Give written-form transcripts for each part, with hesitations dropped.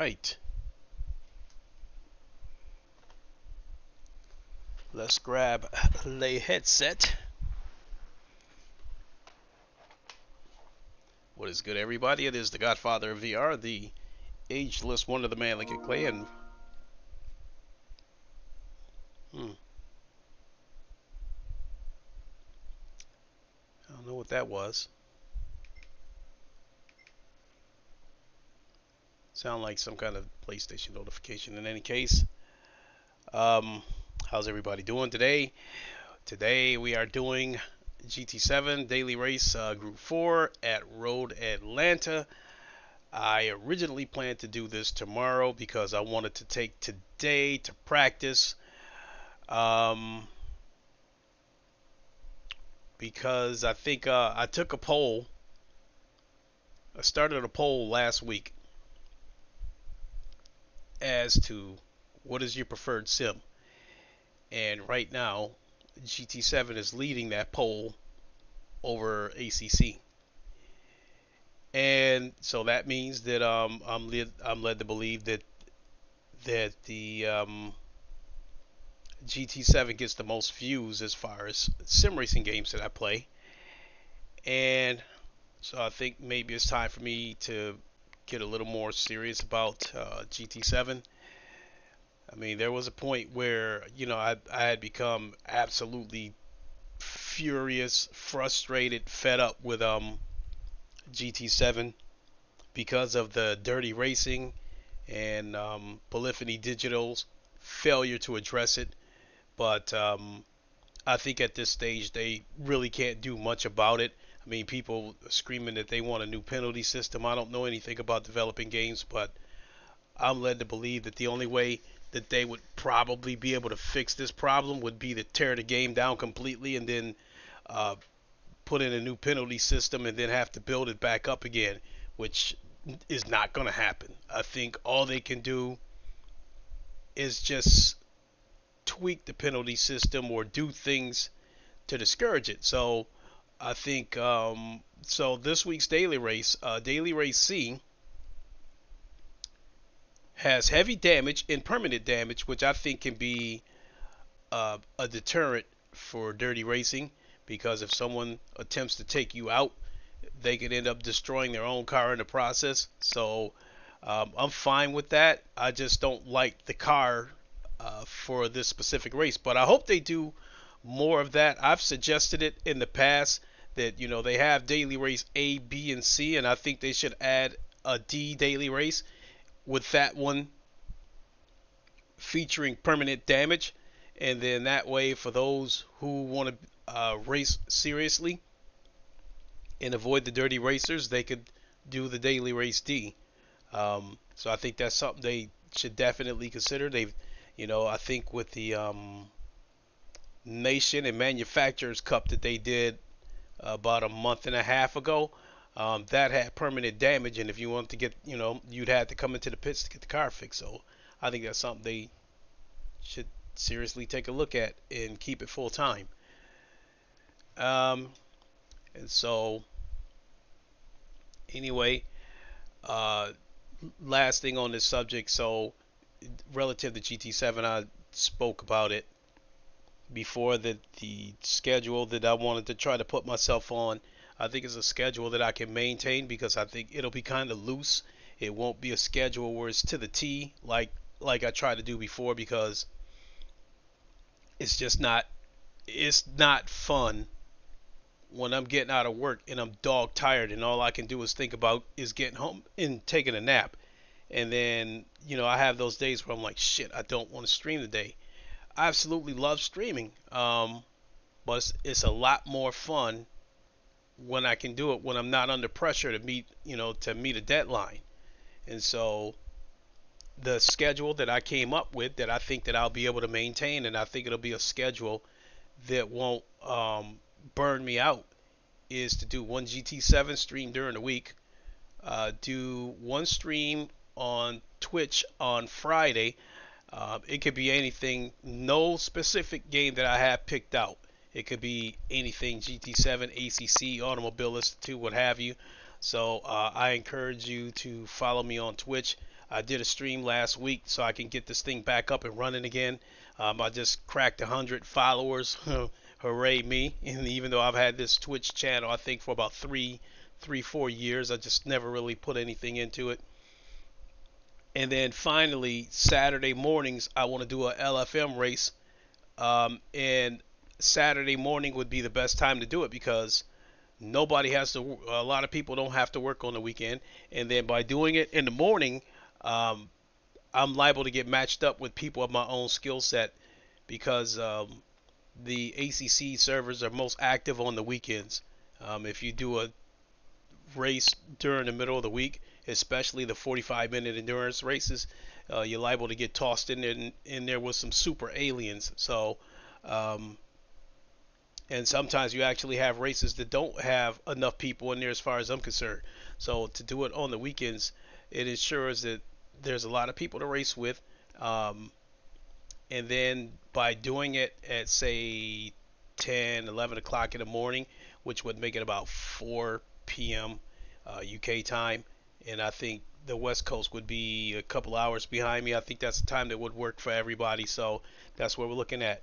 right. Let's grab the headset. What is good, everybody? It is the Godfather of VR, the ageless wonder, the man Lincoln Clay, and I don't know what that was. Sound like some kind of PlayStation notification. In any case, how's everybody doing today? Today we are doing GT7 Daily Race Group 4 at Road Atlanta. I originally planned to do this tomorrow because I wanted to take today to practice. Because I think I took a poll. I started a poll last week as to what is your preferred sim. And right now, GT7 is leading that poll over ACC. And so that means that I'm led to believe that the GT7 gets the most views as far as sim racing games that I play. And so I think maybe it's time for me to get a little more serious about GT7. I mean, there was a point where, you know, I had become absolutely furious, frustrated, fed up with GT7 because of the dirty racing and Polyphony Digital's failure to address it. But I think at this stage they really can't do much about it. I mean, people are screaming that they want a new penalty system. I don't know anything about developing games, but I'm led to believe that the only way that they would probably be able to fix this problem would be to tear the game down completely and then put in a new penalty system and then have to build it back up again, which is not going to happen. I think all they can do is just tweak the penalty system or do things to discourage it. So I think so this week's daily race, Daily Race C, has heavy damage and permanent damage, which I think can be a deterrent for dirty racing, because if someone attempts to take you out, they could end up destroying their own car in the process. So I'm fine with that. I just don't like the car for this specific race, but I hope they do more of that. I've suggested it in the past that, you know, they have daily race A, B, and C, and I think they should add a D daily race with that one featuring permanent damage, and then that way for those who want to race seriously and avoid the dirty racers, they could do the daily race D. So I think that's something they should definitely consider. They've, you know, I think with the Nation and Manufacturers Cup that they did about a month and a half ago, that had permanent damage, and if you want to get, you know, you'd have to come into the pits to get the car fixed. So I think that's something they should seriously take a look at and keep it full time. And so anyway, last thing on this subject, so relative to GT7, I spoke about it before, that the schedule that I wanted to try to put myself on, I think it's a schedule that I can maintain, because I think it'll be kind of loose. It won't be a schedule where it's to the T like I tried to do before, because it's just not fun when I'm getting out of work and I'm dog tired and all I can do is think about is getting home and taking a nap. And then, you know, I have those days where I'm like, shit, I don't want to stream today. I absolutely love streaming, but it's a lot more fun when I can do it when I'm not under pressure to meet a deadline. And so the schedule that I came up with, that I think that I'll be able to maintain, and I think it'll be a schedule that won't burn me out, is to do one GT7 stream during the week, do one stream on Twitch on Friday. It could be anything, no specific game that I have picked out. It could be anything, GT7, ACC, Automobilist 2, what have you. So I encourage you to follow me on Twitch. I did a stream last week so I can get this thing back up and running again. I just cracked 100 followers. Hooray me. And even though I've had this Twitch channel, I think for about 4 years, I just never really put anything into it. And then finally, Saturday mornings, I want to do a LFM race. And Saturday morning would be the best time to do it because nobody has to, a lot of people don't have to work on the weekend. And then by doing it in the morning, I'm liable to get matched up with people of my own skill set because the ACC servers are most active on the weekends. If you do a race during the middle of the week, especially the 45-minute endurance races, you're liable to get tossed in there with some super aliens. So, and sometimes you actually have races that don't have enough people in there as far as I'm concerned. So to do it on the weekends, it ensures that there's a lot of people to race with. And then by doing it at, say, 10, 11 o'clock in the morning, which would make it about 4 p.m. UK time, and I think the West Coast would be a couple hours behind me. I think that's the time that would work for everybody. So that's what we're looking at.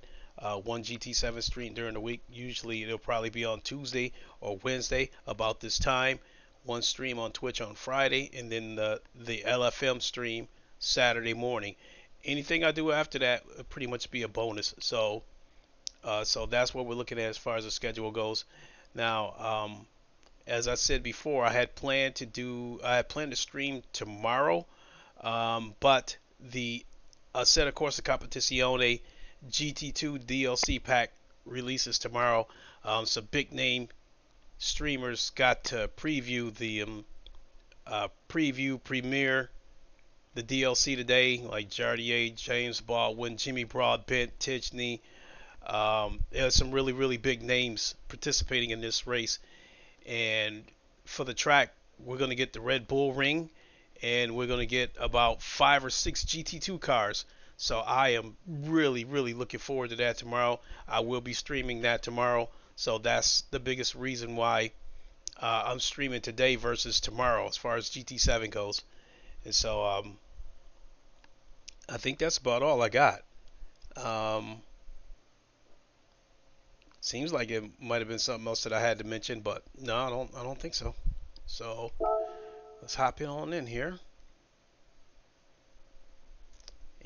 One GT7 stream during the week. Usually it'll probably be on Tuesday or Wednesday about this time. One stream on Twitch on Friday, and then the LFM stream Saturday morning. Anything I do after that will pretty much be a bonus. So that's what we're looking at as far as the schedule goes. Now, as I said before, I had planned to stream tomorrow, but the Assetto Corsa Competizione GT2 DLC pack releases tomorrow. Some big name streamers got to preview the premiere the DLC today, like Jardier, James Baldwin, Jimmy Broadbent, Tijney. There's some really big names participating in this race. And for the track, we're going to get the Red Bull Ring, and we're going to get about 5 or 6 GT2 cars. So I am really looking forward to that tomorrow. I will be streaming that tomorrow. So that's the biggest reason why I'm streaming today versus tomorrow as far as GT7 goes. And so I think that's about all I got. Seems like it might have been something else that I had to mention, but no, I don't think so. So let's hop on in here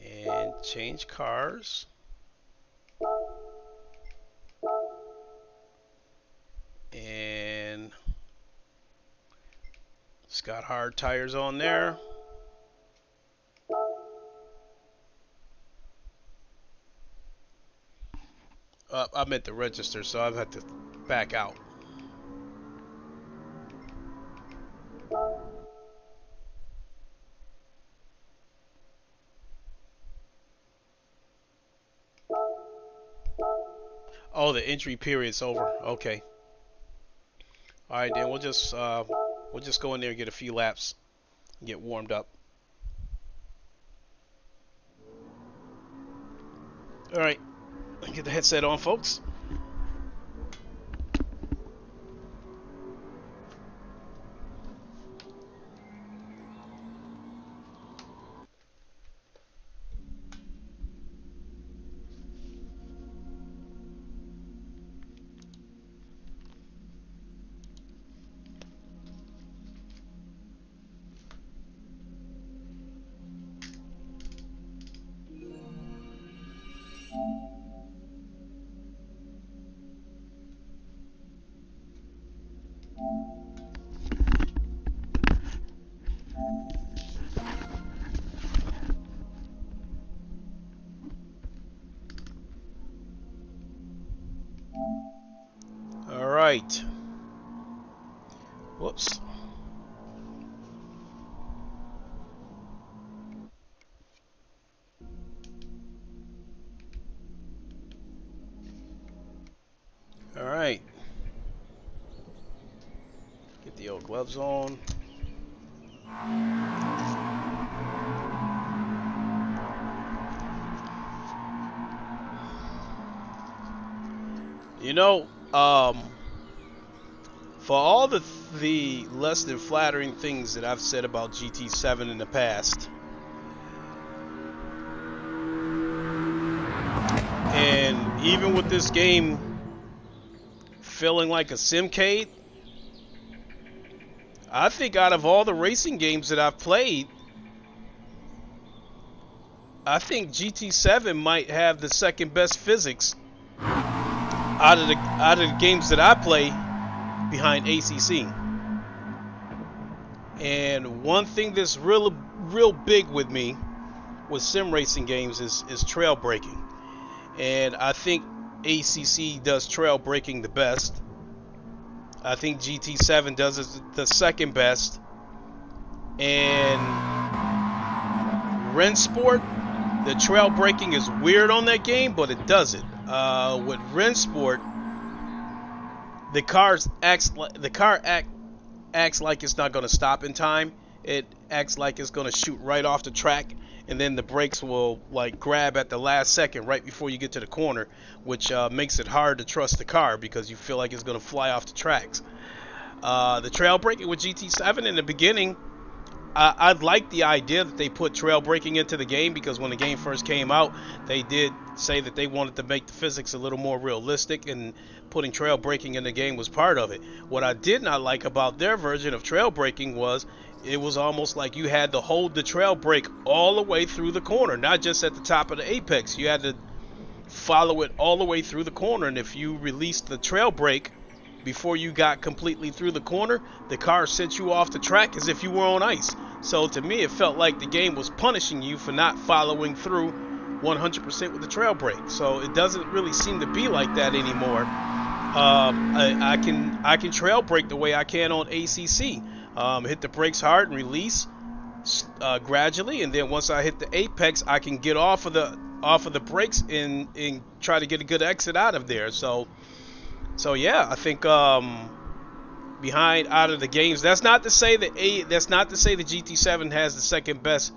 and change cars. And it's got hard tires on there. I'm at the register, so I've had to back out. Oh, the entry period's over. Okay. All right, then we'll just go in there and get a few laps and get warmed up. All right. Get the headset on, folks. Right. Whoops. All right. Get the old gloves on. You know, for all the less than flattering things that I've said about GT7 in the past, even with this game feeling like a simcade, I think out of all the racing games that I've played, I think GT7 might have the second best physics out of the games that I play behind ACC. And one thing that's real big with me with sim racing games is trail braking. And I think ACC does trail braking the best. I think GT7 does it the second best. And Rensport, the trail braking is weird on that game, but it does it. With Rensport, the car acts like it's not going to stop in time. It acts like it's going to shoot right off the track, and then the brakes will like grab at the last second right before you get to the corner, which makes it hard to trust the car because you feel like it's going to fly off the tracks. The trail braking with GT7 in the beginning, I'd like the idea that they put trail braking into the game, because when the game first came out, they did say that they wanted to make the physics a little more realistic, and putting trail braking in the game was part of it. What I did not like about their version of trail braking was it was almost like you had to hold the trail brake all the way through the corner, not just at the top of the apex. You had to follow it all the way through the corner, and if you released the trail brake before you got completely through the corner, the car sent you off the track as if you were on ice. So to me, it felt like the game was punishing you for not following through 100% with the trail brake. So it doesn't really seem to be like that anymore. I can trail brake the way I can on ACC. Hit the brakes hard and release gradually, and then once I hit the apex, I can get off of the brakes and try to get a good exit out of there. So yeah, I think behind out of the games, that's not to say that the GT7 has the second best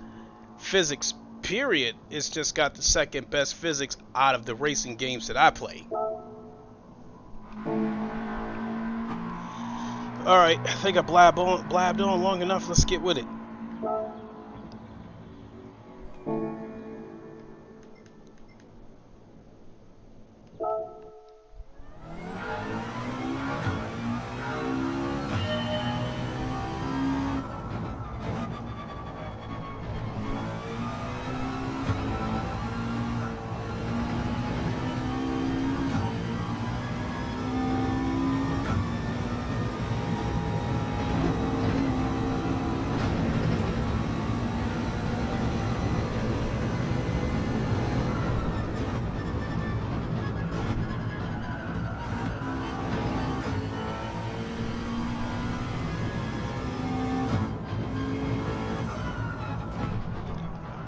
physics, period. It's just got the second best physics out of the racing games that I play. Alright, I think I blabbed on long enough. Let's get with it.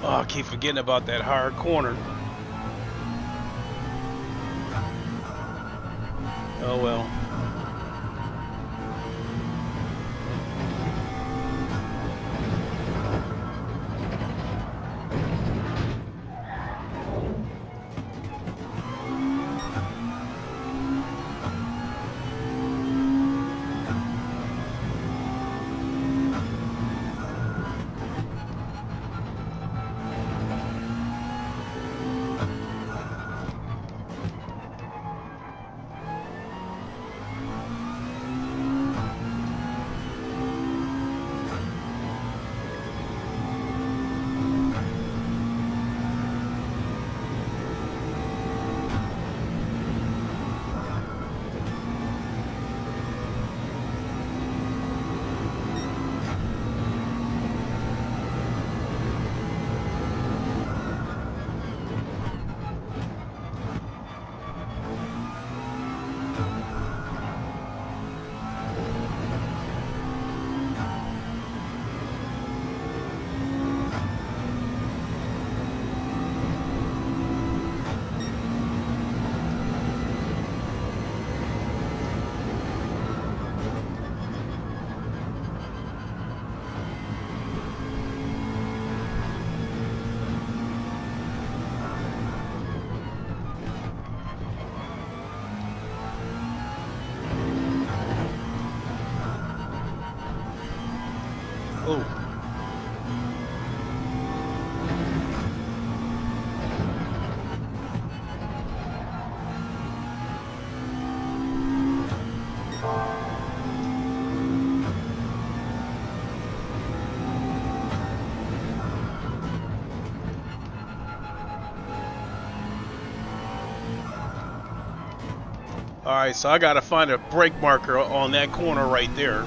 Oh, I keep forgetting about that hard corner. Oh well. Oh. Alright, so I gotta find a brake marker on that corner right there.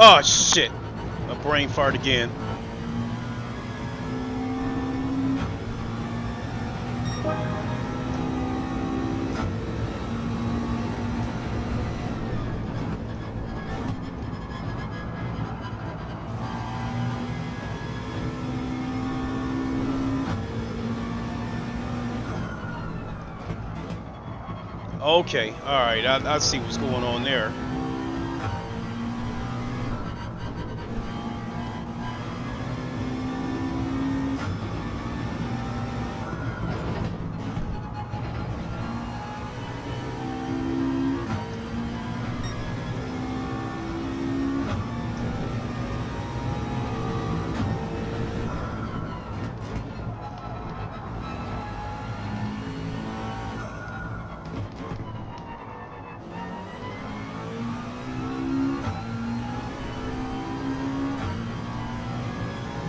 Oh shit! A brain fart again. Okay, alright, I see what's going on there.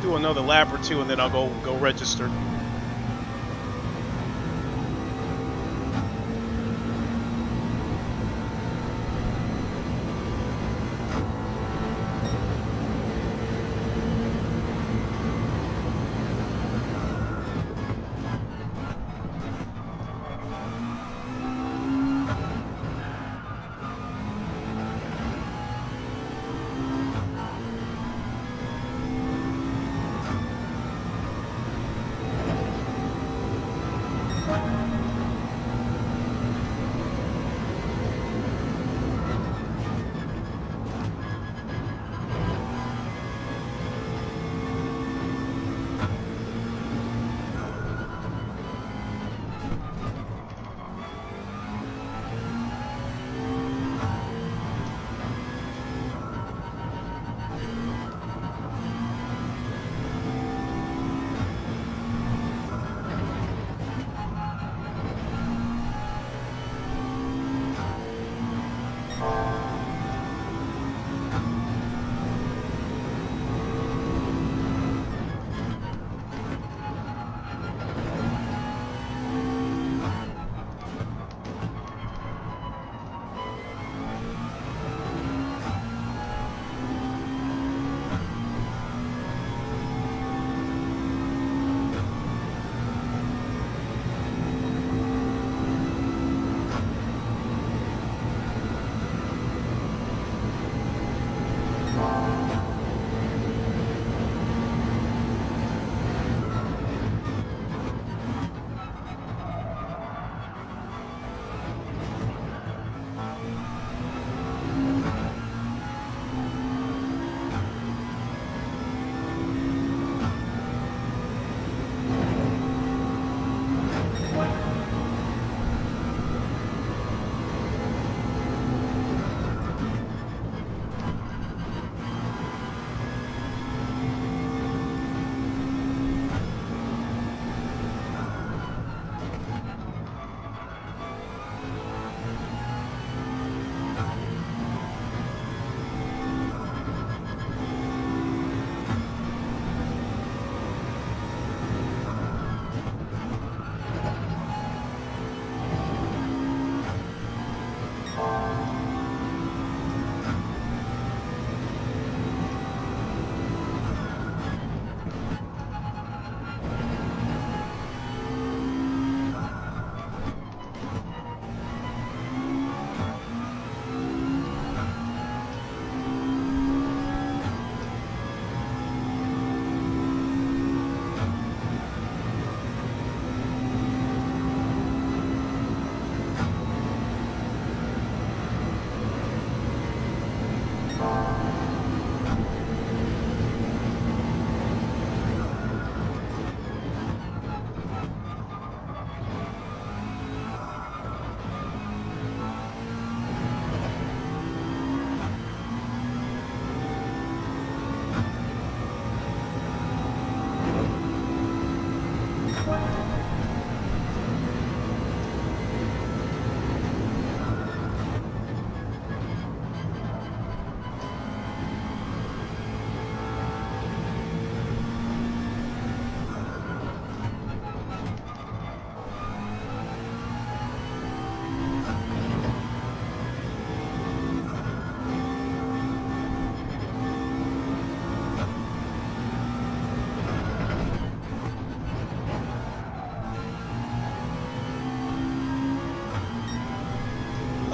Do another lap or two and then I'll go register.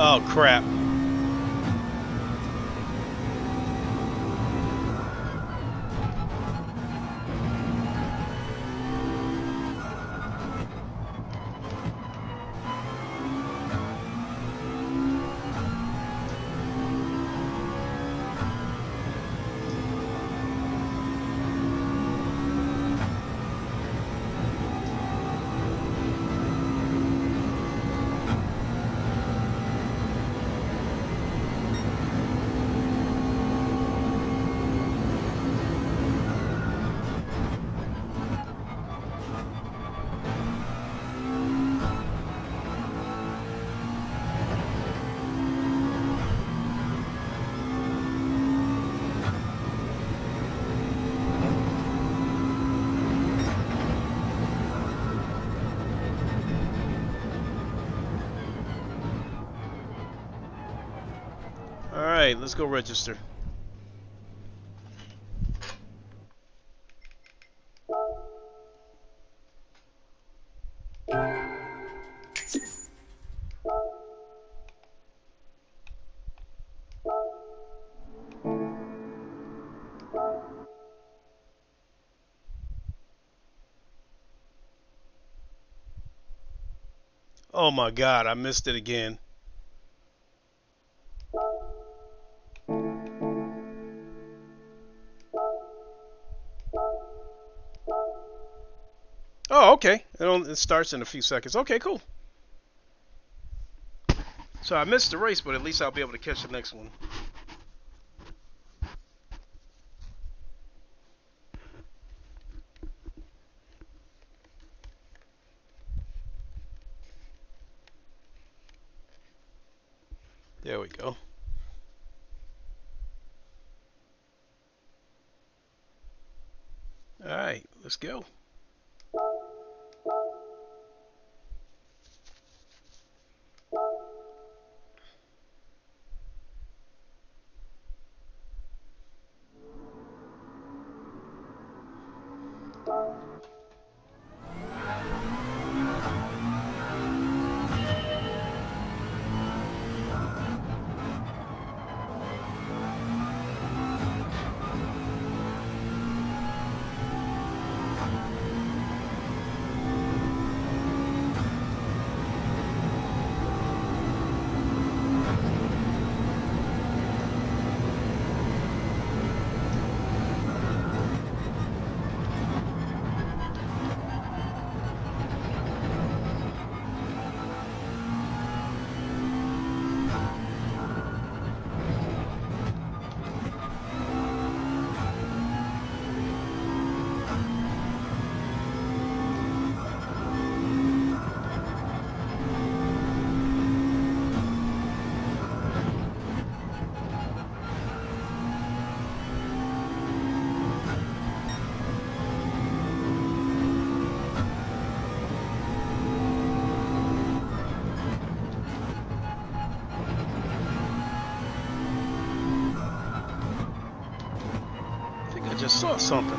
Oh crap. Alright, let's go register. Oh my god, I missed it again. Oh, okay. It starts in a few seconds. Okay, cool. So I missed the race, but at least I'll be able to catch the next one. There we go. Alright, let's go. I just saw something.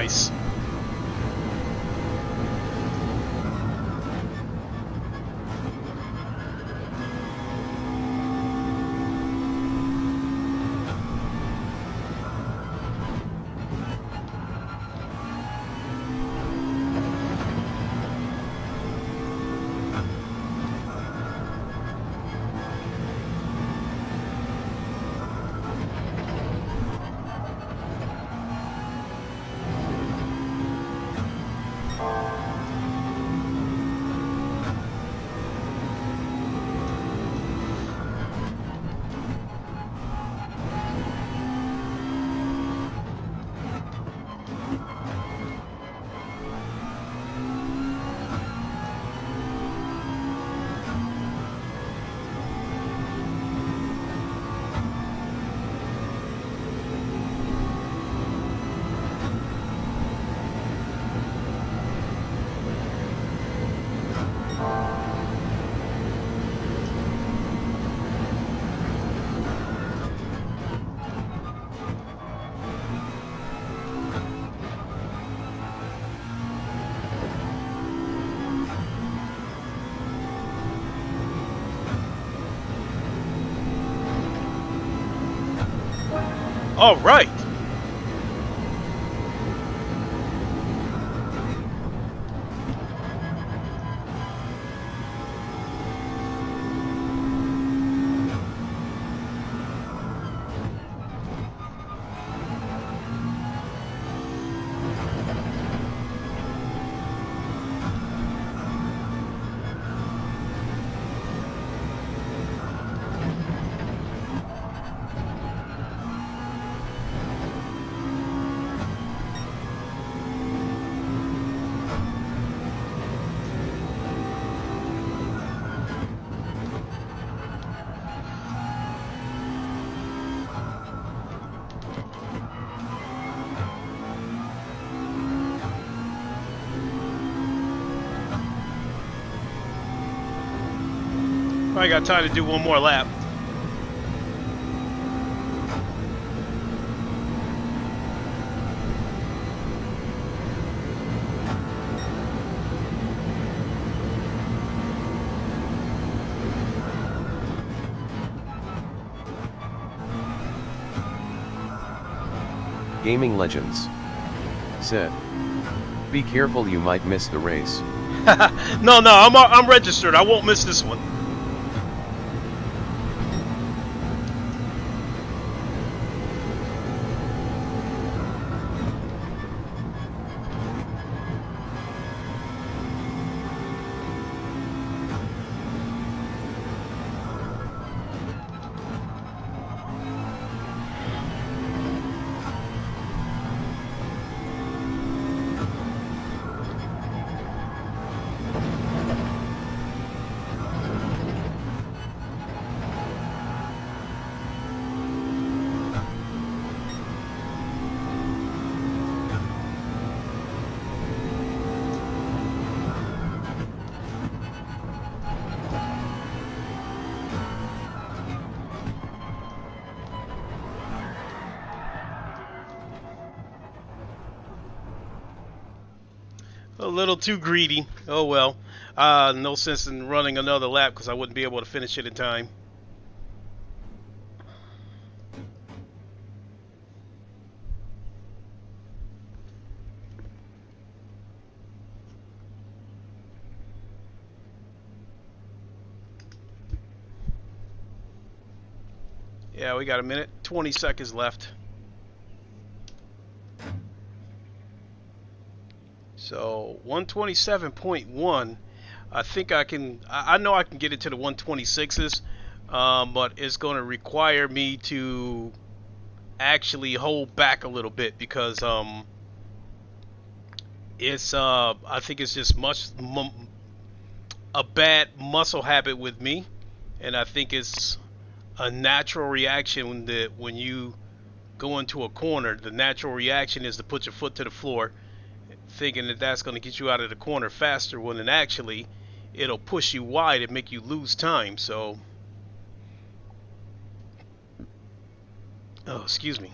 nice. All right. I got time to do one more lap. Gaming Legends said, "Be careful, you might miss the race." No, I'm registered. I won't miss this one. A little too greedy. Oh well. No sense in running another lap because I wouldn't be able to finish it in time. Yeah, we got a minute, 20 seconds left. So 127.1, I think I can, I know I can get it to the 126s, but it's going to require me to actually hold back a little bit because it's I think it's just a bad muscle habit with me, and I think it's a natural reaction that when you go into a corner, the natural reaction is to put your foot to the floor, thinking that that's going to get you out of the corner faster, when it actually it'll push you wide and make you lose time. So, oh, excuse me.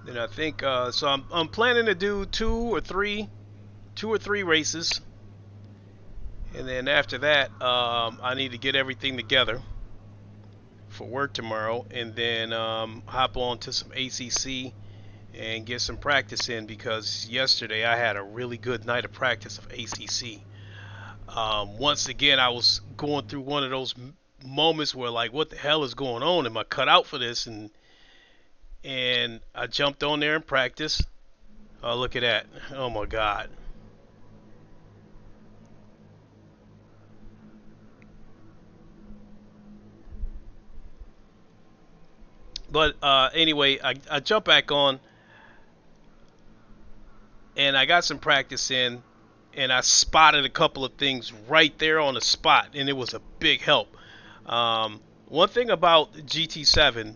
And I think so. I'm planning to do two or three races, and then after that, I need to get everything together for work tomorrow, and then hop on to some ACC and get some practice in, because yesterday I had a really good night of practice of ACC. Once again, I was going through one of those moments where, like, what the hell is going on? Am I cut out for this? And I jumped on there and practiced. Oh, look at that. Oh my God. But anyway, I jumped back on and I got some practice in, and I spotted a couple of things right there on the spot, and it was a big help. One thing about GT7,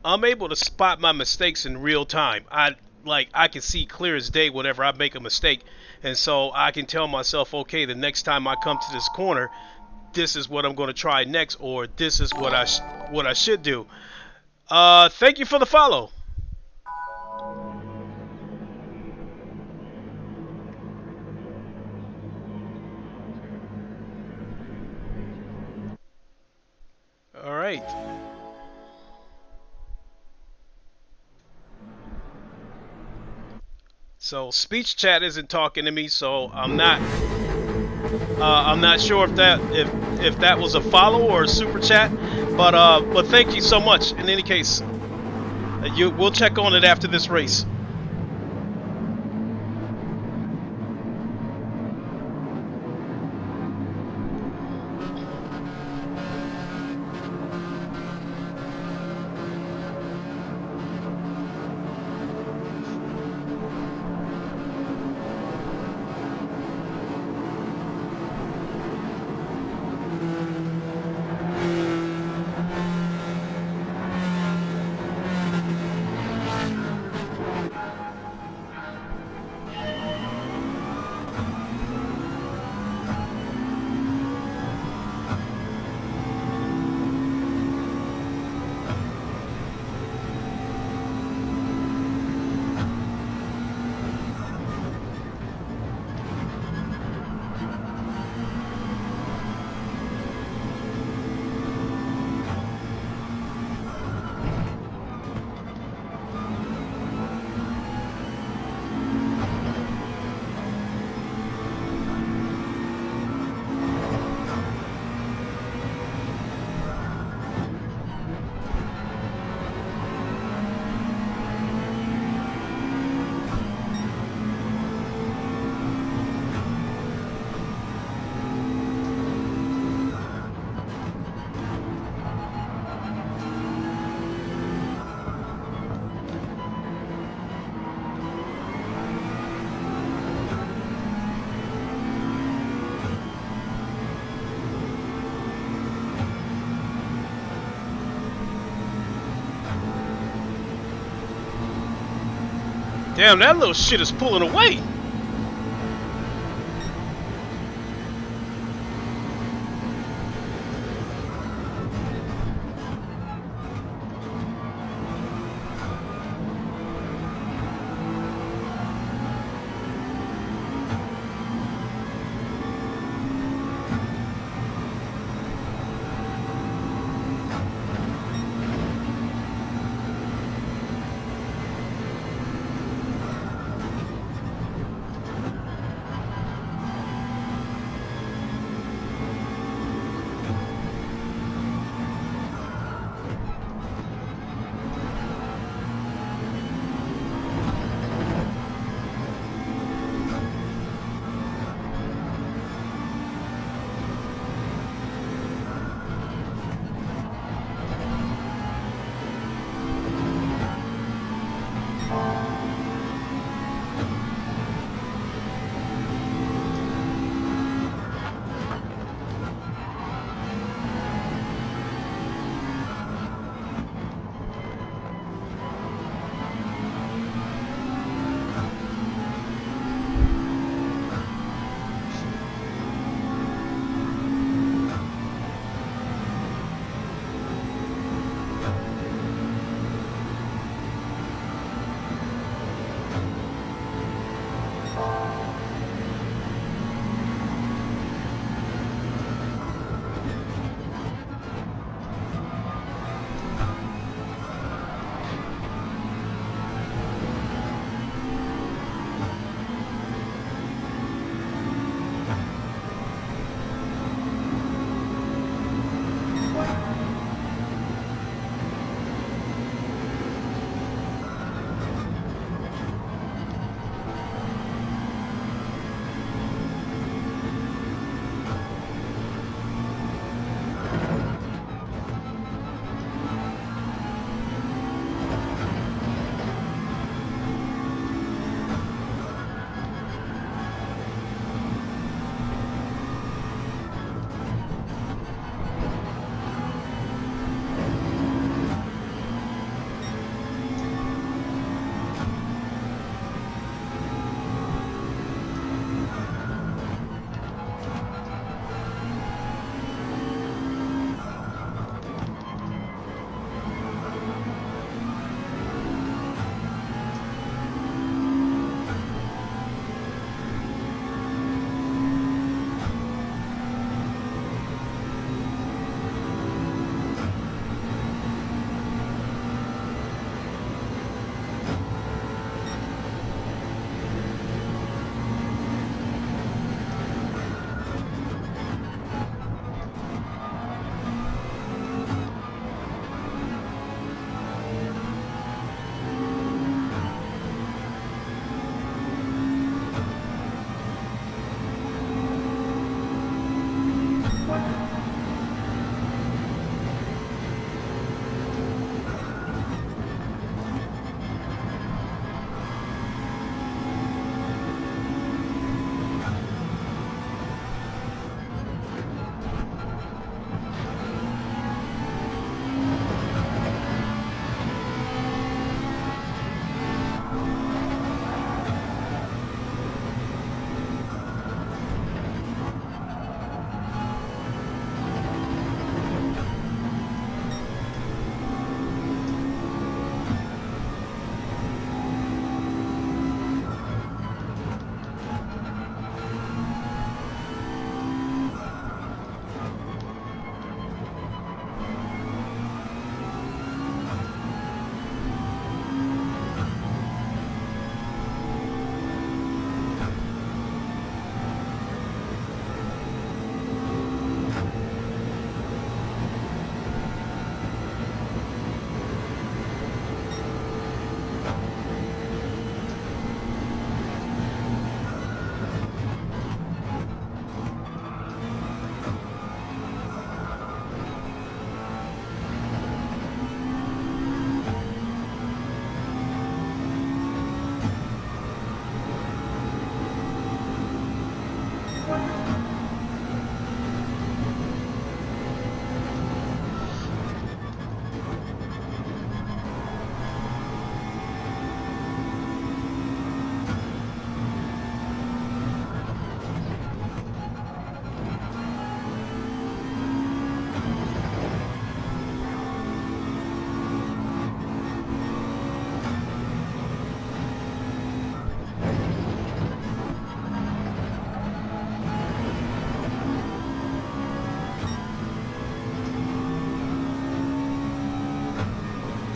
I'm able to spot my mistakes in real time. I can see clear as day whenever I make a mistake, and so I can tell myself, okay, the next time I come to this corner, this is what I'm going to try next, or this is what I should do. Thank you for the follow. All right. So speech chat isn't talking to me, so I'm not sure if that was a follow or a super chat, but thank you so much. In any case, we'll check on it after this race. Damn, that little shit is pulling away.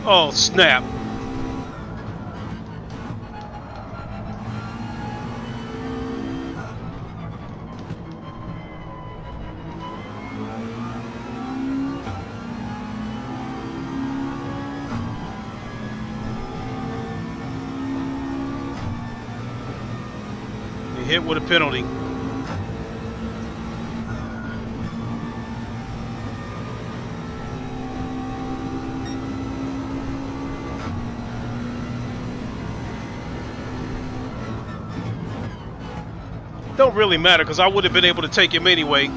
Oh, snap. They hit with a penalty. Don't really matter because I would have been able to take him anyway.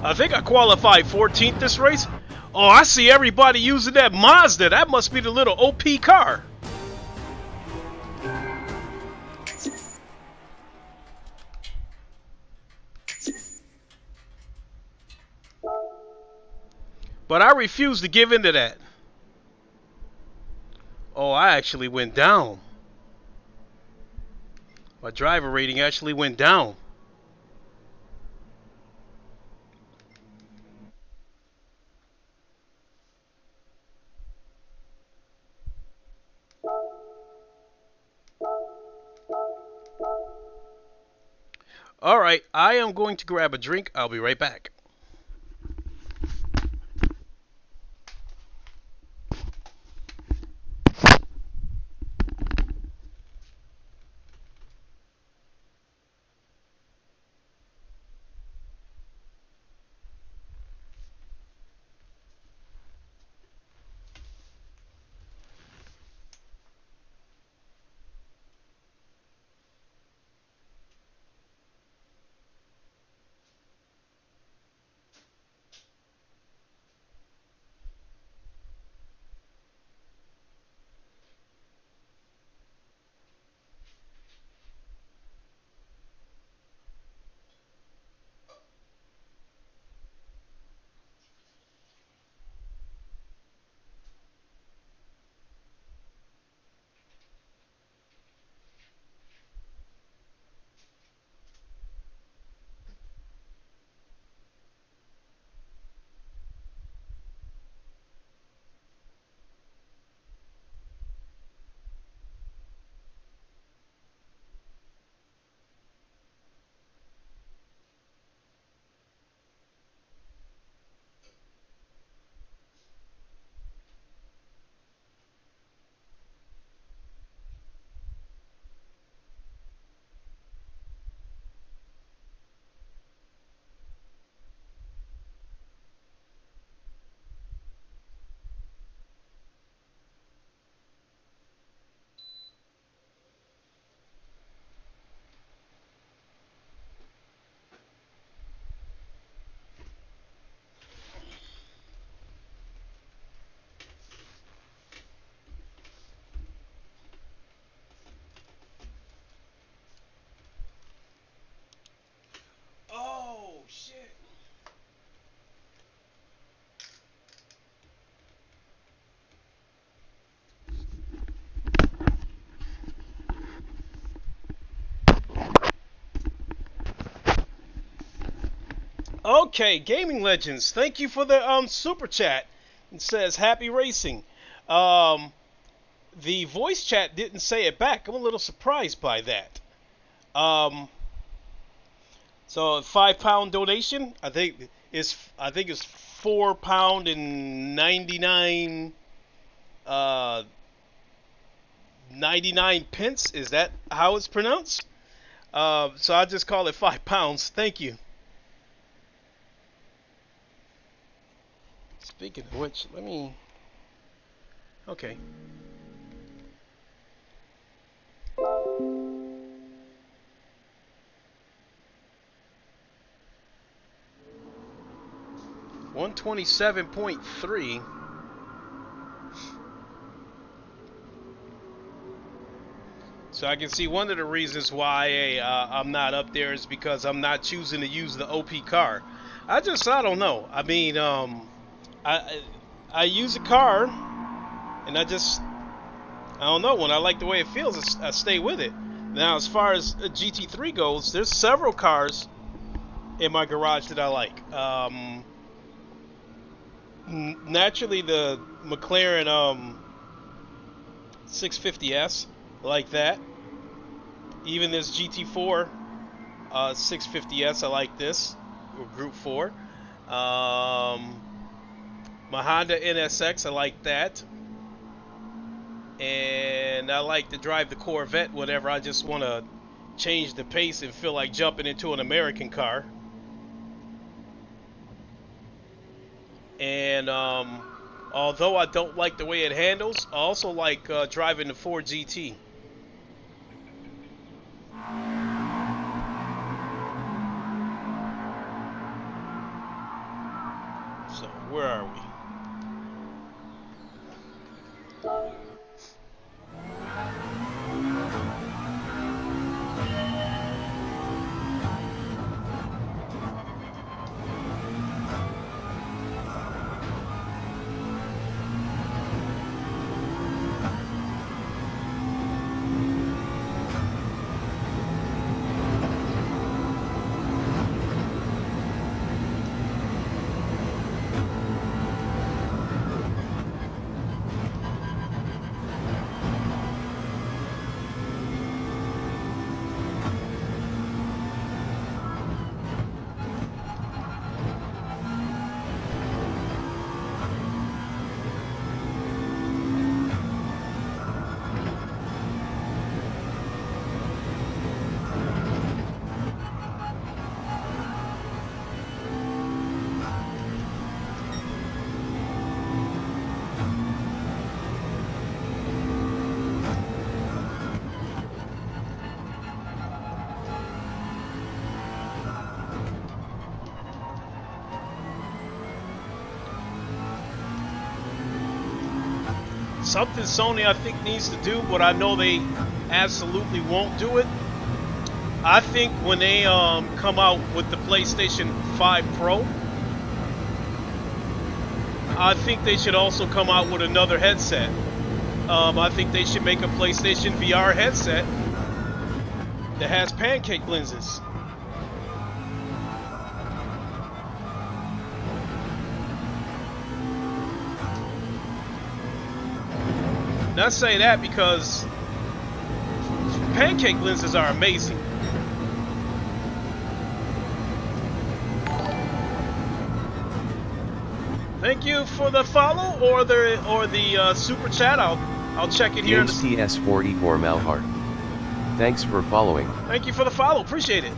I think I qualified 14th this race. Oh, I see everybody using that Mazda. That must be the little OP car. But I refuse to give in to that. Oh, I actually went down. My driver rating actually went down. All right, I am going to grab a drink. I'll be right back. Oh, shit. Okay, Gaming Legends, thank you for the super chat. It says happy racing. The voice chat didn't say it back. I'm a little surprised by that. So a £5 donation, I think it's £4 and 99 pence. Is that how it's pronounced? So I just call it £5. Thank you. Speaking of which, let me. Okay. $127.3. So I can see one of the reasons why I'm not up there is because I'm not choosing to use the OP car. I don't know. I mean, I use a car, and I don't know. When I like the way it feels, I stay with it. Now, as far as a GT3 goes, there's several cars in my garage that I like. Naturally, the McLaren 650S, like that. Even this GT4 650S, I like this, or Group 4. My Honda NSX, I like that. And I like to drive the Corvette whenever I just want to change the pace and feel like jumping into an American car. And although I don't like the way it handles, I also like driving the Ford GT. So, where are we? Something Sony I think needs to do, but I know they absolutely won't do it. I think when they come out with the PlayStation 5 Pro, I think they should also come out with another headset. I think they should make a PlayStation VR headset that has pancake lenses. Not say that because pancake lenses are amazing. Thank you for the follow or the super chat. I'll check it here. Games TS4 Igor Malhart. Thanks for following. Thank you for the follow. Appreciate it.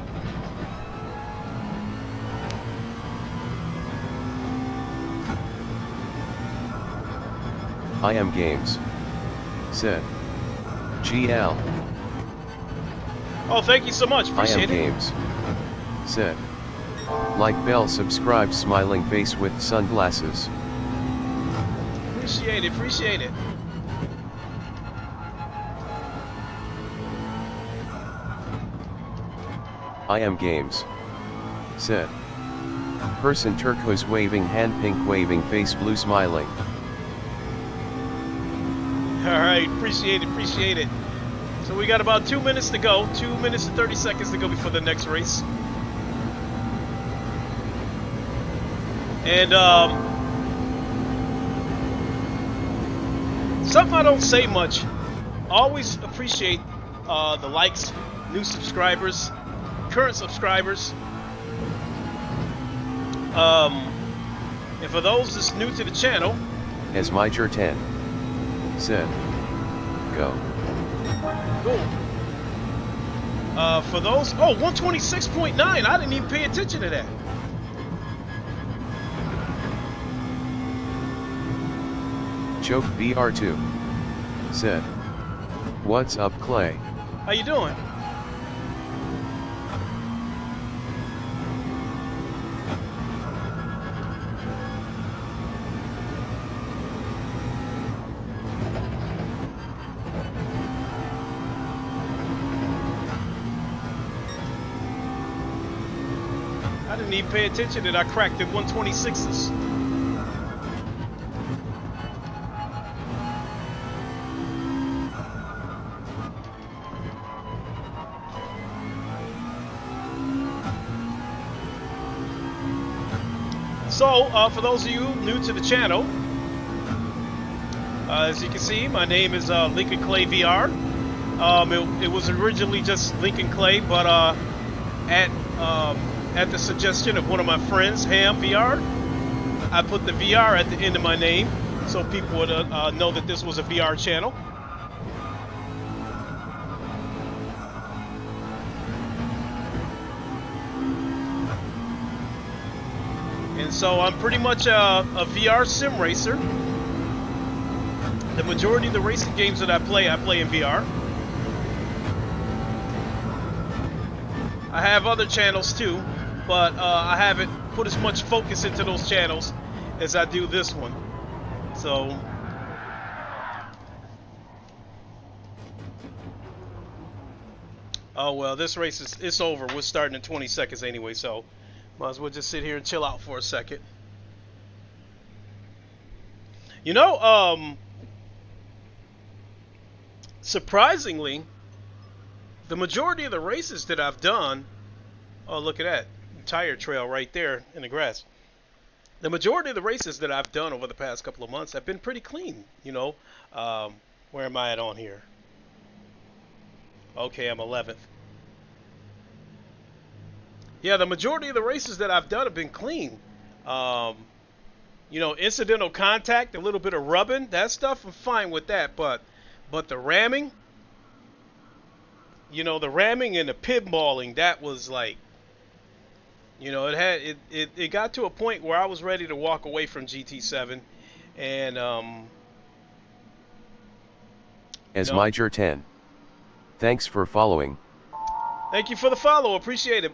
I am Games. Said. GL. Oh, thank you so much. Appreciate it. I am Games. Said. Like bell, subscribe, smiling face with sunglasses. Appreciate it. Appreciate it. I am Games. Said. Person turquoise waving hand, pink waving face, blue smiling. Alright, appreciate it, appreciate it. So we got about 2 minutes to go. 2 minutes and 30 seconds to go before the next race. And something I don't say much. Always appreciate the likes, new subscribers, current subscribers. And for those that's new to the channel, as my Jer 10 said, go. Cool. For those, 126.9. I didn't even pay attention to that. Choke BR2 said, what's up, Clay? How you doing? I didn't even pay attention that I cracked the 126s. So, for those of you new to the channel, as you can see, my name is Lincoln Clay VR. It was originally just Lincoln Clay, but at the suggestion of one of my friends, Ham VR, I put the VR at the end of my name so people would know that this was a VR channel. And so I'm pretty much a VR sim racer. The majority of the racing games that I play in VR. I have other channels too, but I haven't put as much focus into those channels as I do this one. So oh well, this race it's over. We're starting in 20 seconds anyway, so might as well just sit here and chill out for a second. You know, surprisingly, the majority of the races that I've done, oh look at that tire trail right there in the grass. The majority of the races that I've done over the past couple of months have been pretty clean, you know. Where am I at on here? Okay, I'm 11th. Yeah, the majority of the races that I've done have been clean. You know, incidental contact, a little bit of rubbing, that stuff, I'm fine with that. But the ramming, you know, the ramming and the pinballing, that was like, you know, it got to a point where I was ready to walk away from GT7, and as Major 10. Thanks for following. Thank you for the follow, appreciate it.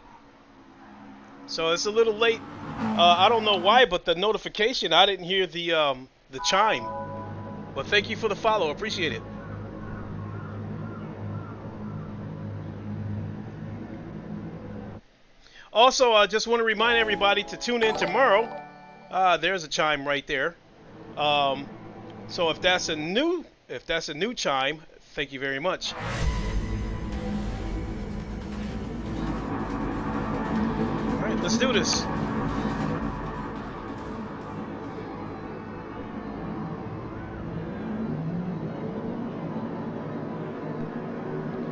So it's a little late. I don't know why, but the notification, I didn't hear the chime. But thank you for the follow, appreciate it. Also, I just want to remind everybody to tune in tomorrow. There's a chime right there. So if that's a new chime, thank you very much. All right, let's do this.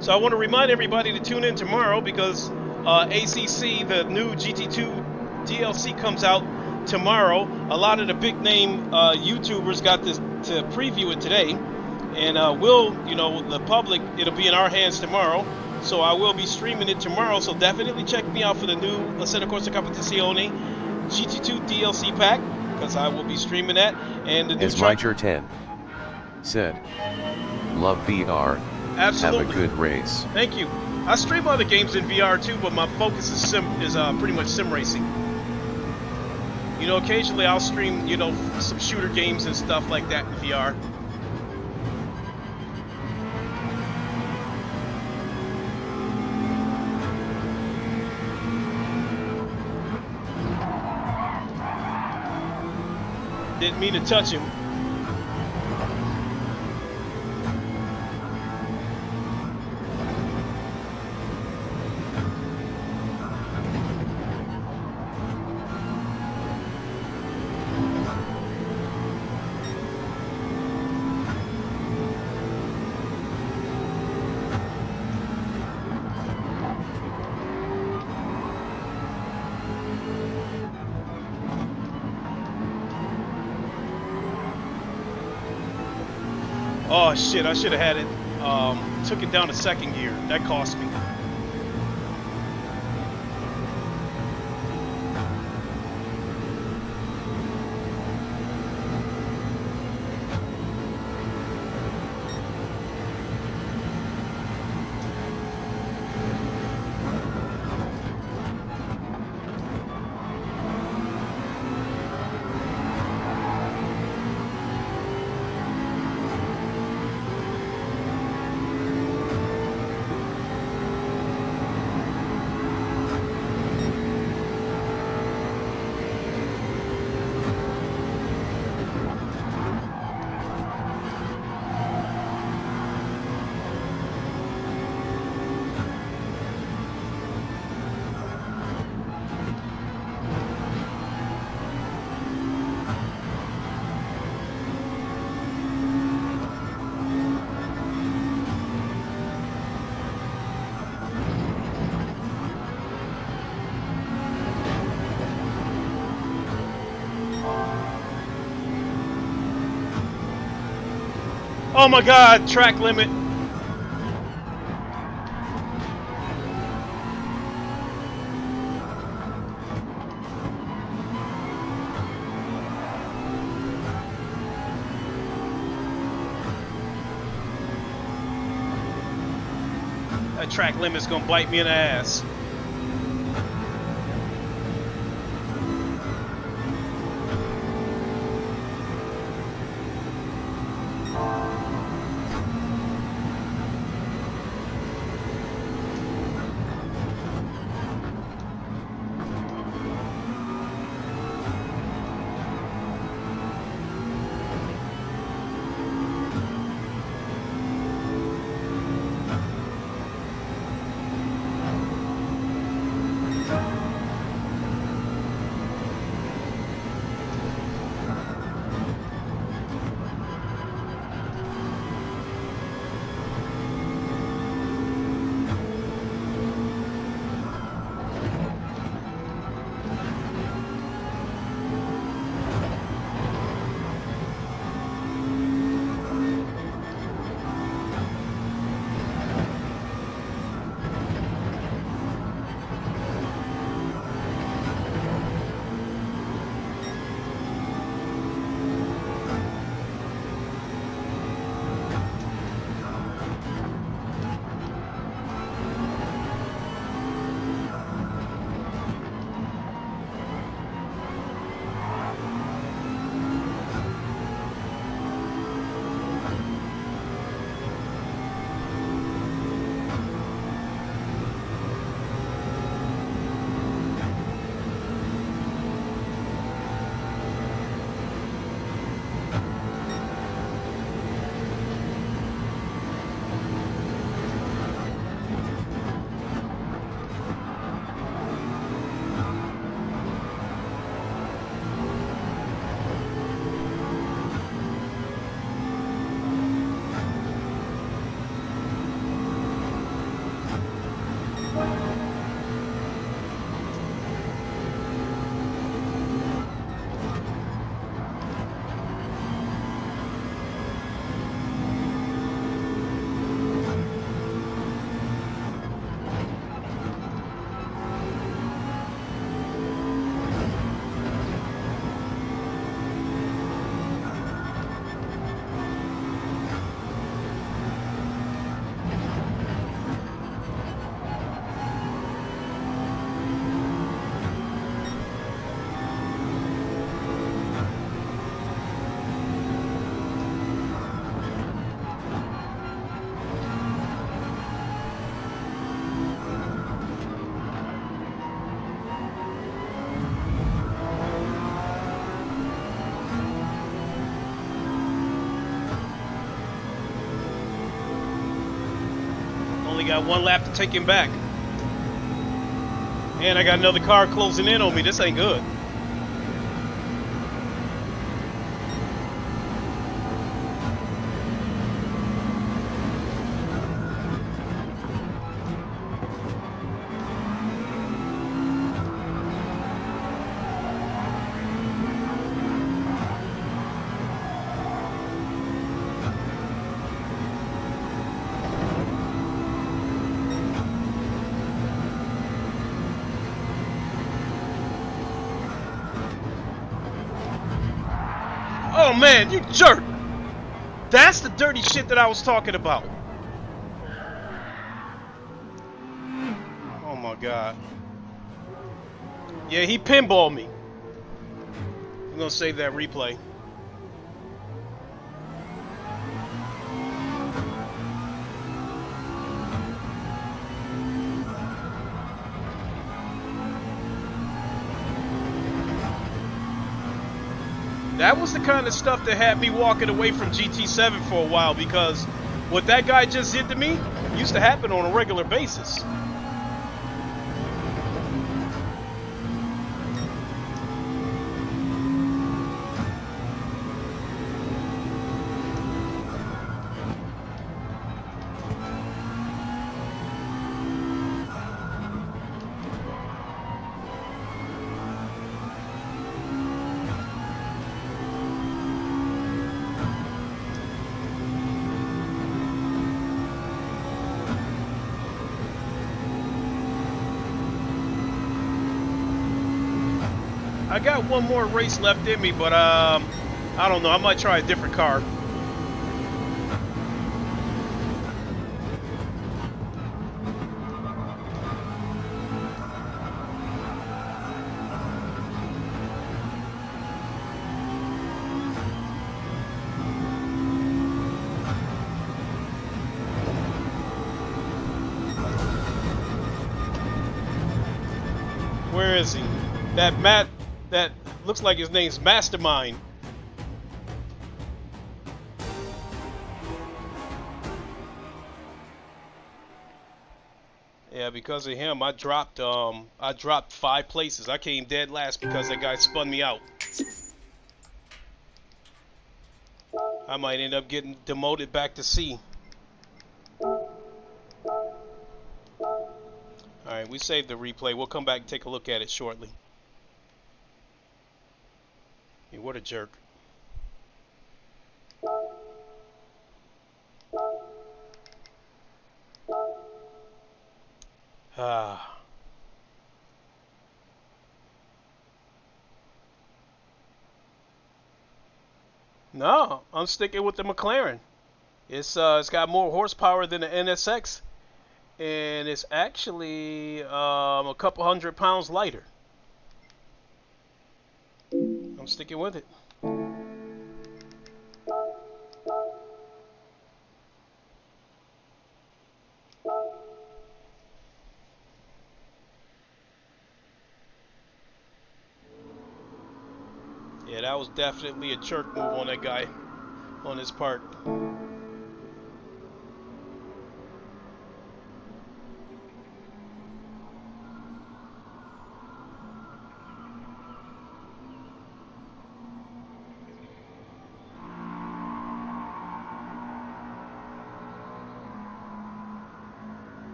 So I want to remind everybody to tune in tomorrow because ACC, the new GT2 DLC, comes out tomorrow. A lot of the big name YouTubers got this to preview it today, and you know, the public, it'll be in our hands tomorrow. So I will be streaming it tomorrow. So definitely check me out for the new Assetto Corsa Competizione GT2 DLC pack, because I will be streaming that. And the new as Major 10 said, love VR. Absolutely. Have a good race. Thank you. I stream other games in VR too, but my focus is pretty much sim racing. You know, occasionally I'll stream, you know, some shooter games and stuff like that in VR. Didn't mean to touch him. Oh shit, I should have had it, took it down to second gear. That cost me. Oh my God, track limit. That track limit's gonna bite me in the ass. Only got one lap to take him back. And I got another car closing in on me. This ain't good. Oh man, you jerk! That's the dirty shit that I was talking about. Oh my god. Yeah, he pinballed me. I'm gonna save that replay. That was the kind of stuff that had me walking away from GT7 for a while, because what that guy just did to me used to happen on a regular basis. I got one more race left in me, but I don't know. I might try a different car. Where is he? That looks like his name's Mastermind. Yeah, because of him, I dropped 5 places. I came dead last because that guy spun me out. I might end up getting demoted back to C. Alright, we saved the replay. We'll come back and take a look at it shortly. Hey, what a jerk. No, I'm sticking with the McLaren. It's got more horsepower than the NSX, and it's actually a couple hundred pounds lighter. I'm sticking with it. Yeah, that was definitely a jerk move on that guy, on his part.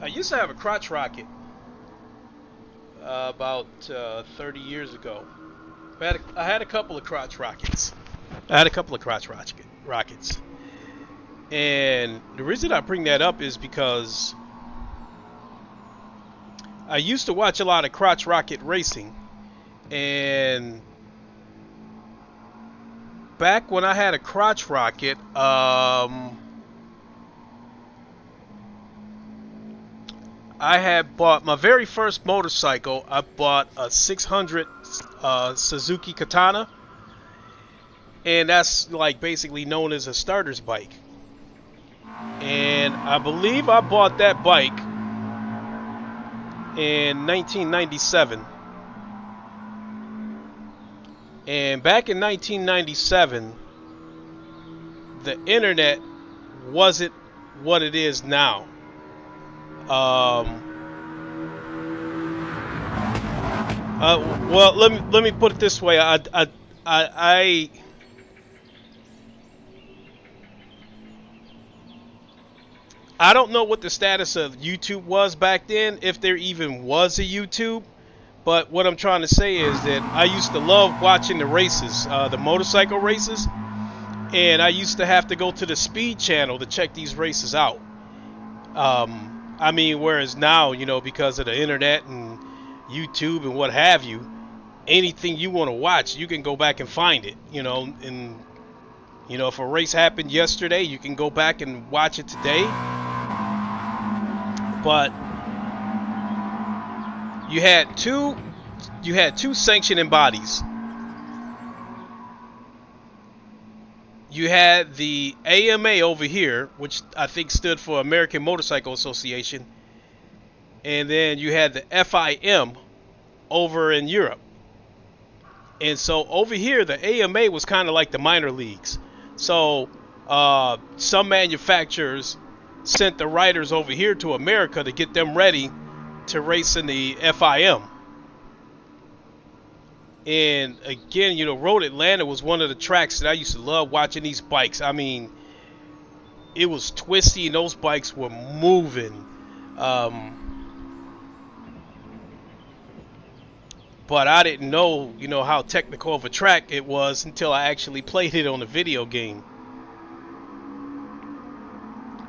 I used to have a crotch rocket about 30 years ago. I had a couple of crotch rockets. And the reason I bring that up is because I used to watch a lot of crotch rocket racing, and back when I had a crotch rocket, I had bought my very first motorcycle. I bought a 600 Suzuki Katana, and that's like basically known as a starter's bike. And I believe I bought that bike in 1997. And back in 1997, the internet wasn't what it is now. Well, let me put it this way. I don't know what the status of YouTube was back then, if there even was a YouTube. But what I'm trying to say is that I used to love watching the races, the motorcycle races, and I used to have to go to the Speed channel to check these races out. I mean, whereas now, you know, because of the internet and YouTube and what have you, anything you want to watch, you can go back and find it, you know. And, you know, if a race happened yesterday, you can go back and watch it today. But you had two sanctioning bodies. You had the AMA over here, which I think stood for American Motorcycle Association, and then you had the FIM over in Europe. And so over here, the AMA was kind of like the minor leagues. So some manufacturers sent the riders over here to America to get them ready to race in the FIM. And again, you know, Road Atlanta was one of the tracks that I used to love watching these bikes. I mean, it was twisty and those bikes were moving. But I didn't know, you know, how technical of a track it was until I actually played it on a video game.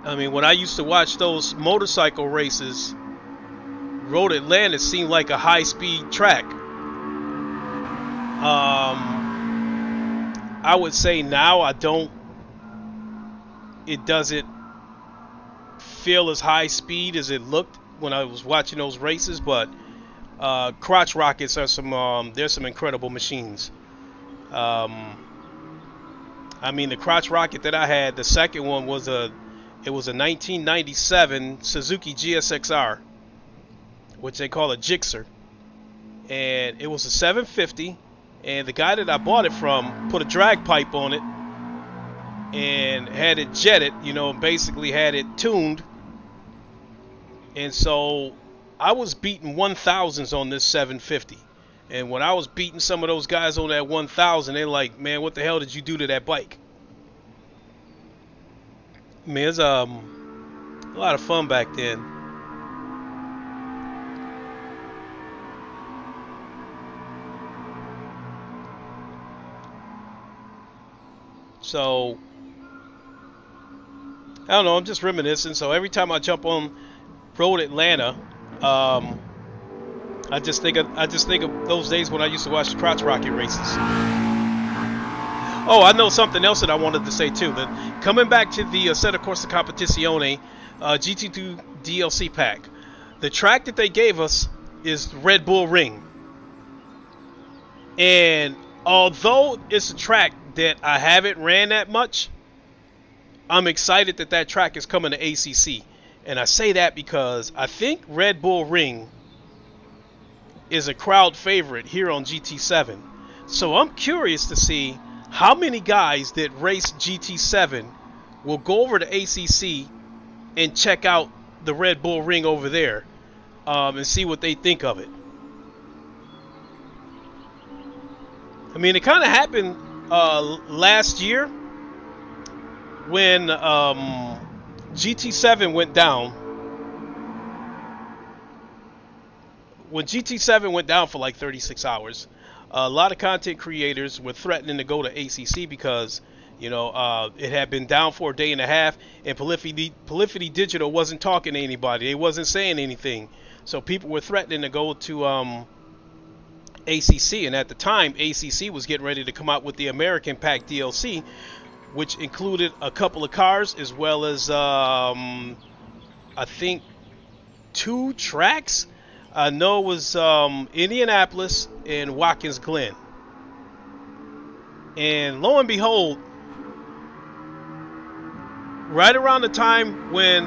I mean, when I used to watch those motorcycle races, Road Atlanta seemed like a high-speed track. I would say now it doesn't feel as high speed as it looked when I was watching those races, but crotch rockets are there's some incredible machines. I mean, the crotch rocket that I had, the second one was a 1997 Suzuki GSXR, which they call a Gixxer, and it was a 750, and the guy that I bought it from put a drag pipe on it and had it jetted, you know, basically had it tuned. And so I was beating 1000s on this 750. And when I was beating some of those guys on that 1000, they're like, man, what the hell did you do to that bike? I mean, it's a lot of fun back then. So I don't know, I'm just reminiscing. So every time I jump on Road Atlanta, I just think of those days when I used to watch the crotch rocket races. Oh, I know something else that I wanted to say too. That coming back to the Assetto Corsa Competizione GT2 DLC pack, the track that they gave us is Red Bull Ring, and although it's a track that I haven't ran that much, I'm excited that that track is coming to ACC. And I say that because I think Red Bull Ring is a crowd favorite here on GT7. So I'm curious to see how many guys that race GT7 will go over to ACC and check out the Red Bull Ring over there and see what they think of it. I mean, it kind of happened last year when GT7 went down. When GT7 went down for like 36 hours, a lot of content creators were threatening to go to ACC because, you know, it had been down for a day and a half, and Polyphony Digital wasn't talking to anybody. They wasn't saying anything. So people were threatening to go to ACC, and at the time, ACC was getting ready to come out with the American Pack DLC, which included a couple of cars as well as, I think, 2 tracks. I know it was Indianapolis and Watkins Glen. And lo and behold, right around the time when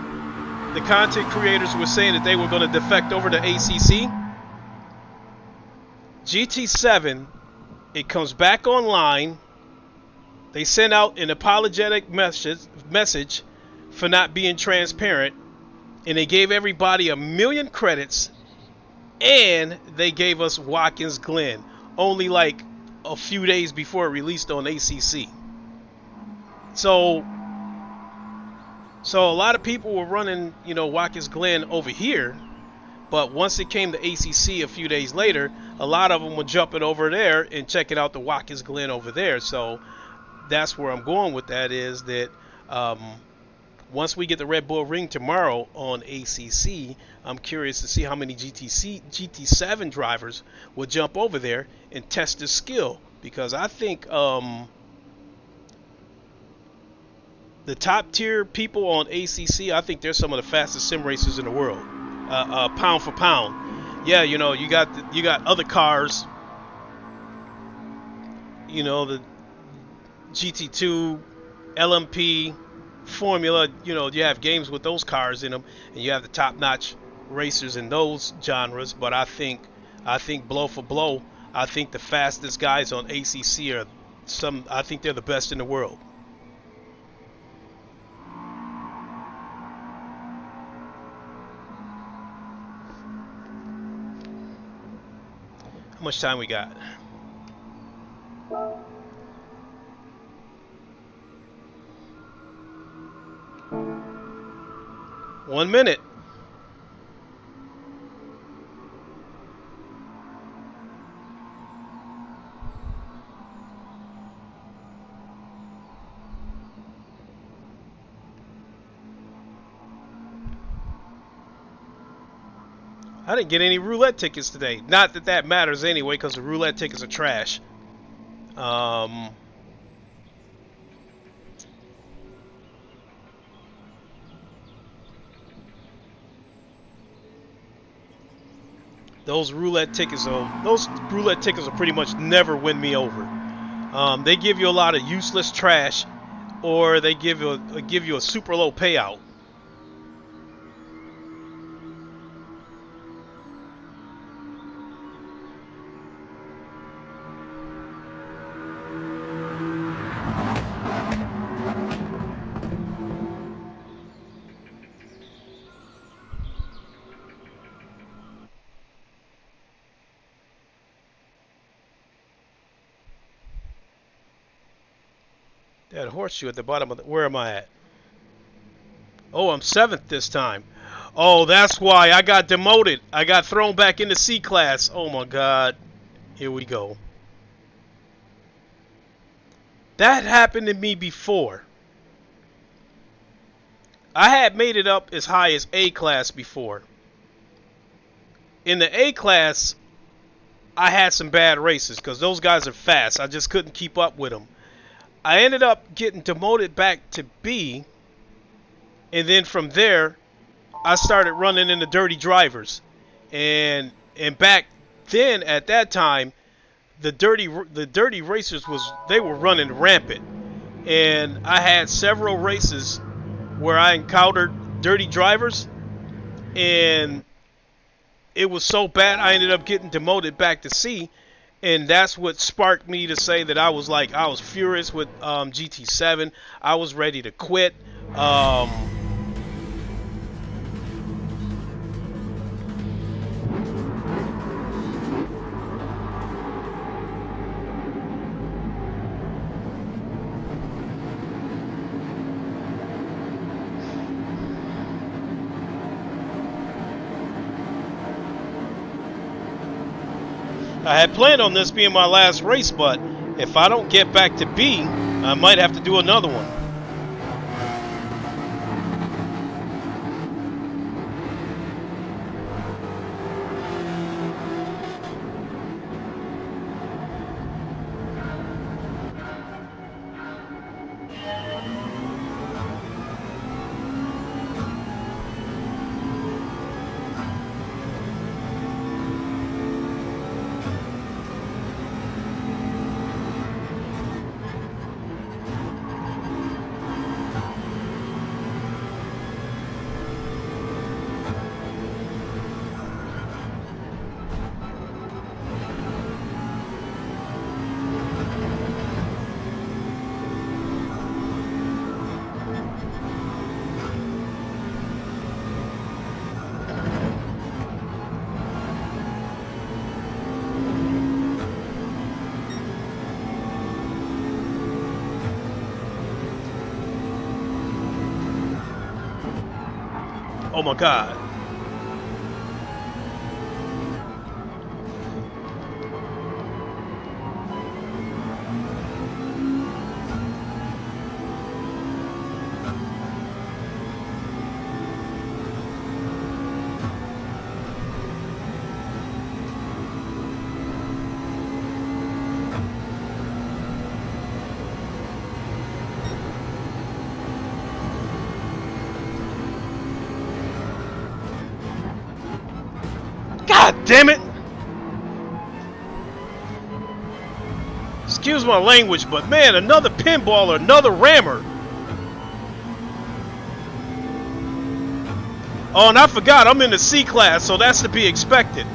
the content creators were saying that they were going to defect over to ACC, GT7, it comes back online. They sent out an apologetic message for not being transparent, and they gave everybody 1,000,000 credits, and they gave us Watkins Glen only like a few days before it released on ACC. So a lot of people were running, you know, Watkins Glen over here, but once it came to ACC a few days later, a lot of them were jumping over there and checking out the Watkins Glen over there. So that's where I'm going with that, is that once we get the Red Bull Ring tomorrow on ACC, I'm curious to see how many GT7 drivers will jump over there and test their skill, because I think the top tier people on ACC, I think they're some of the fastest sim racers in the world, pound for pound. Yeah, you know, you got other cars, you know, the GT2, LMP, Formula, you know, you have games with those cars in them, and you have the top-notch racers in those genres. But I think blow for blow, I think the fastest guys on ACC are I think they're the best in the world. How much time we got? One minute. I didn't get any roulette tickets today. Not that that matters anyway, because the roulette tickets are trash. Those roulette tickets will pretty much never win me over. They give you a lot of useless trash, or they give you a super low payout. That horseshoe at the bottom of the... Where am I at? Oh, I'm 7th this time. Oh, that's why I got demoted. I got thrown back into C class. Oh my god. Here we go. That happened to me before. I had made it up as high as A class before. In the A class, I had some bad races because those guys are fast. I just couldn't keep up with them. I ended up getting demoted back to B, and then from there, I started running into dirty drivers, and back then at that time, the dirty racers they were running rampant, and I had several races where I encountered dirty drivers, and it was so bad I ended up getting demoted back to C. And that's what sparked me to say that I was furious with GT7. I was ready to quit. I had planned on this being my last race, but if I don't get back to B, I might have to do another one. Oh my god. God damn it! Excuse my language, but man, another pinballer, another rammer. Oh, and I forgot, I'm in the C class, so that's to be expected.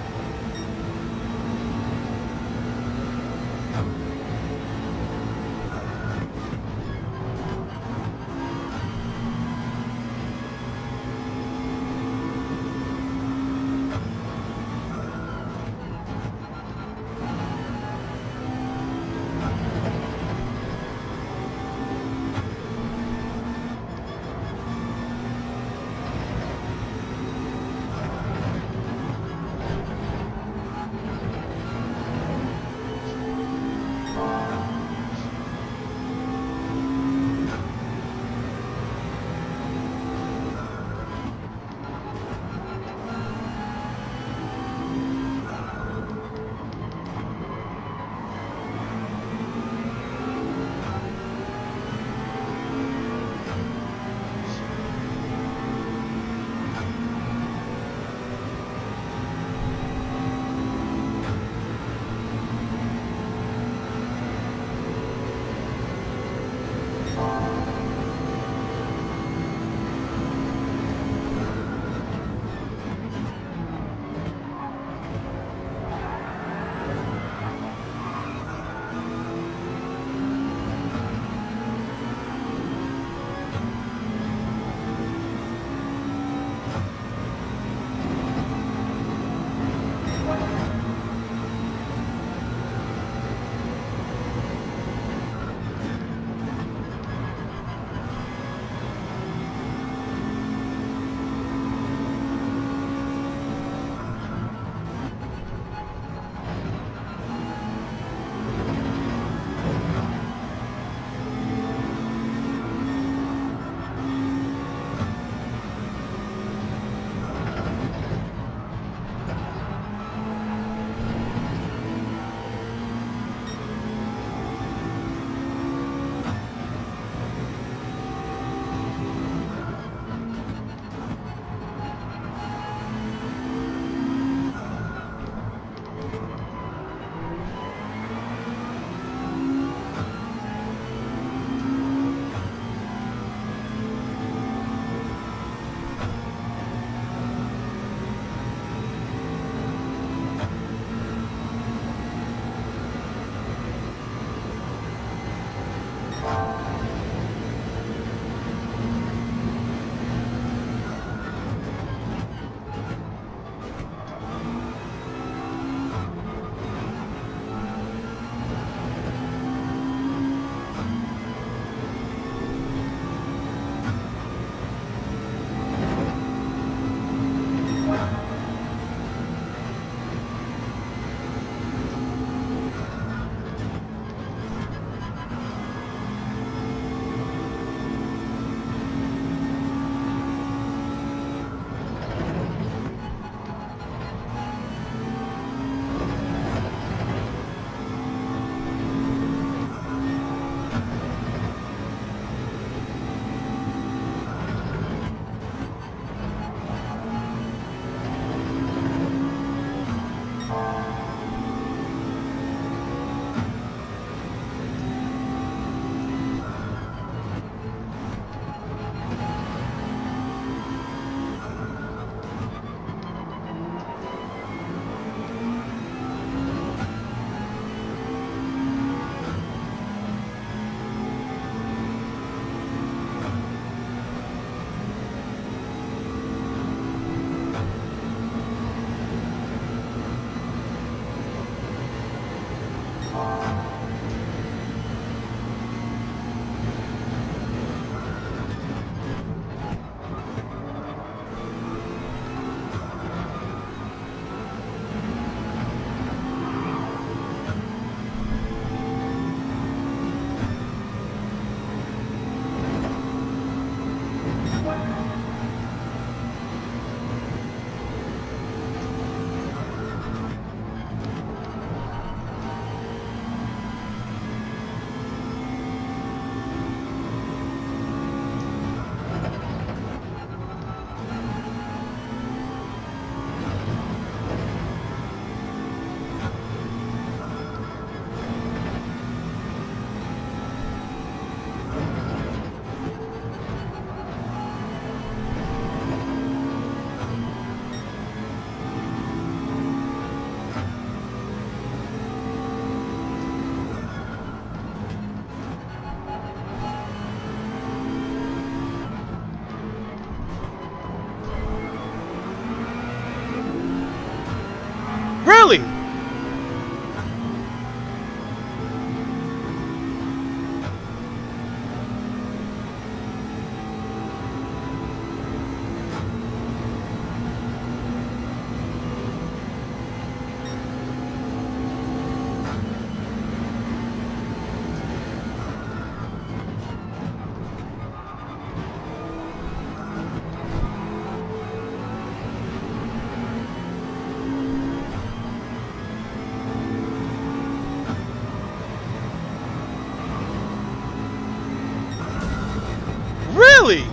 Really?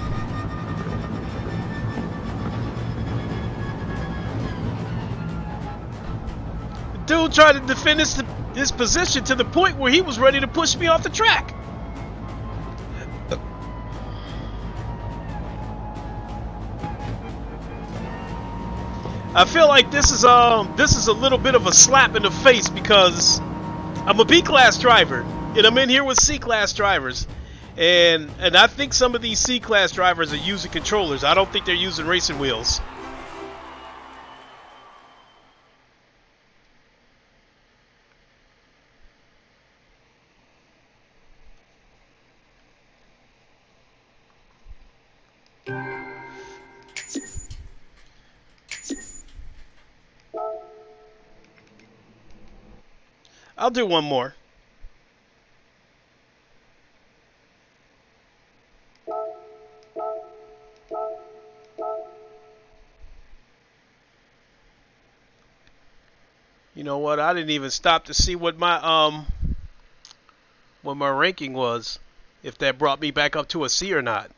Dude tried to defend his position to the point where he was ready to push me off the track. I feel like this is a little bit of a slap in the face because I'm a B-class driver and I'm in here with C-class drivers, and I think some of these C-class drivers are using controllers. I don't think they're using racing wheels. I'll do one more. You know what? I didn't even stop to see what my ranking was, if that brought me back up to a C or not.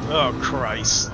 Oh, Christ.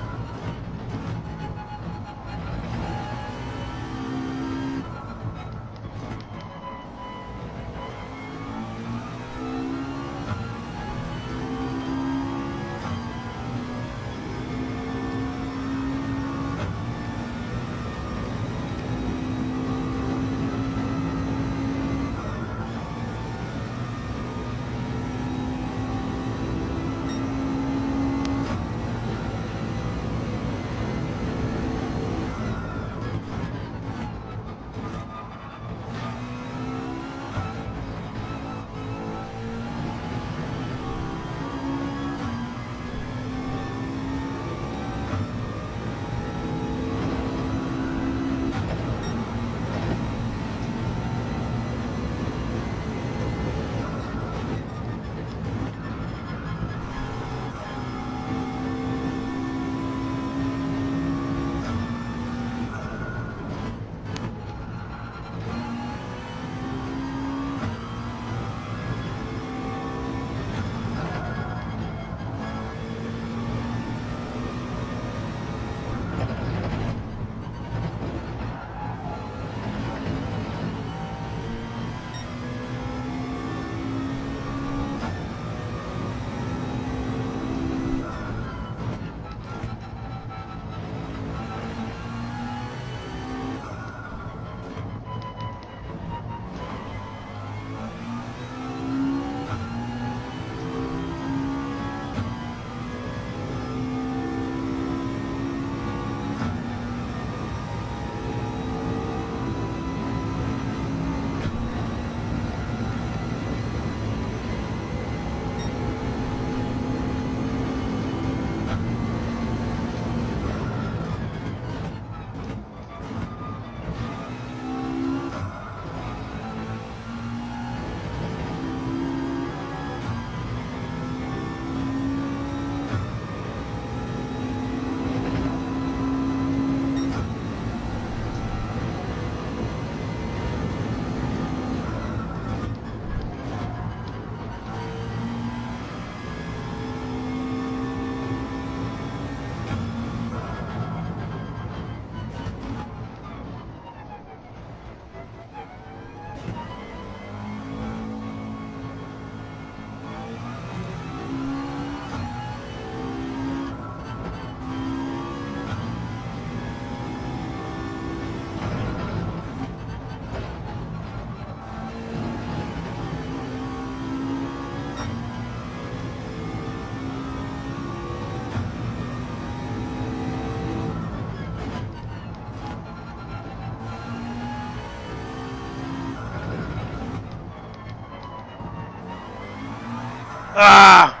Ah!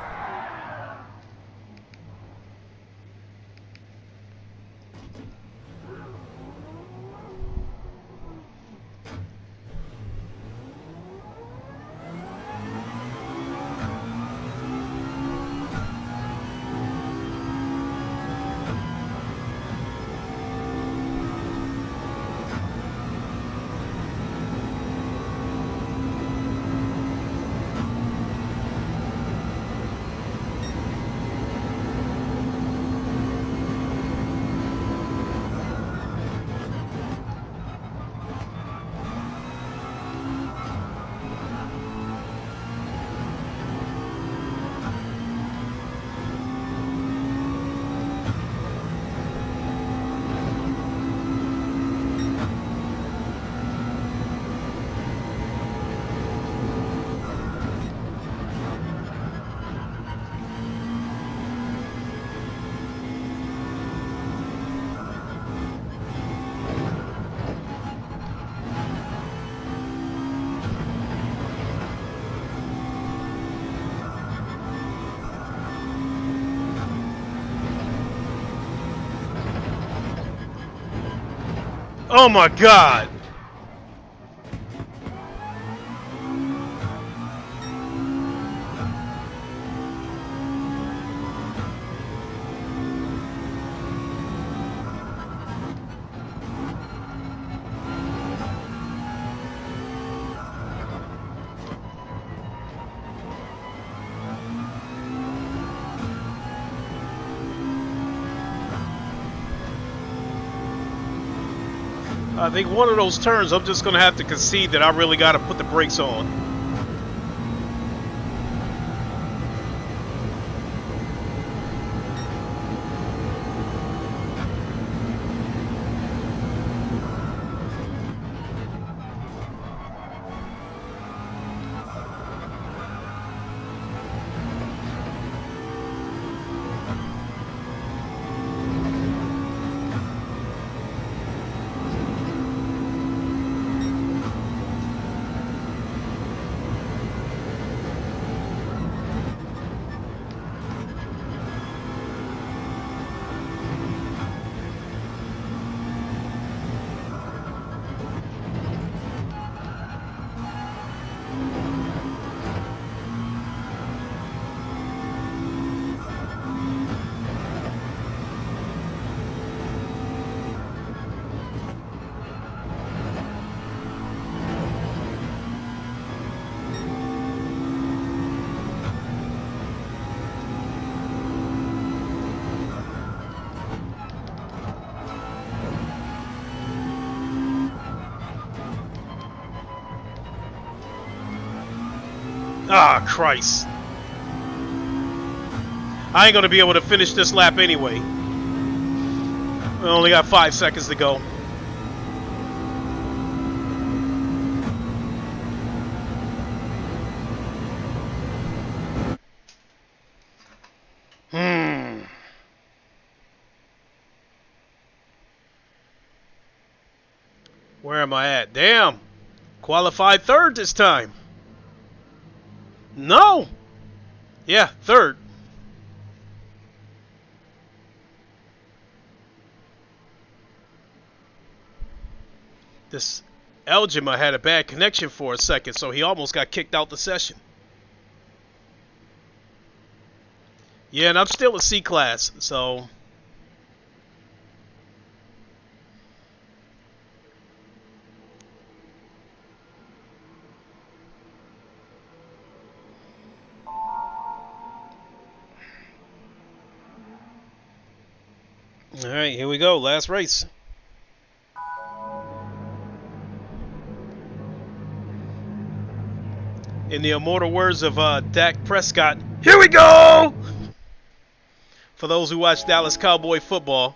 Oh my God! I think one of those turns, I'm just going to have to concede that I really got to put the brakes on. Ah, Christ. I ain't gonna be able to finish this lap anyway. We only got 5 seconds to go. Where am I at? Damn. Qualified third this time. No. Yeah, third. This Elgima had a bad connection for a second, so he almost got kicked out the session. Yeah, and I'm still a C class, so... Alright, here we go. Last race. In the immortal words of Dak Prescott, here we go! For those who watch Dallas Cowboy football.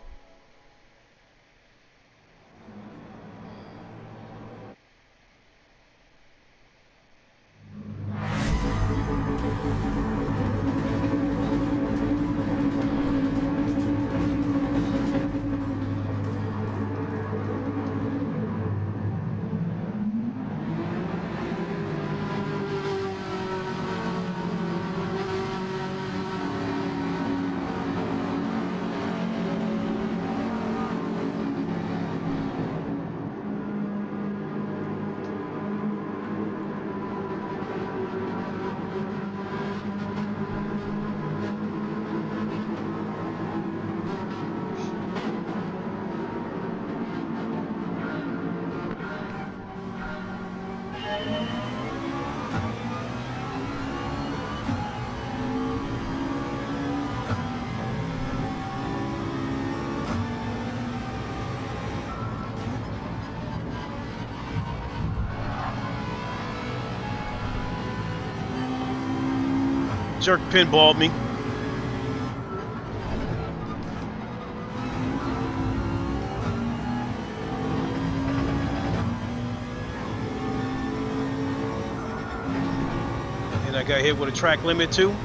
jerk pinballed me. And I got hit with a track limit too.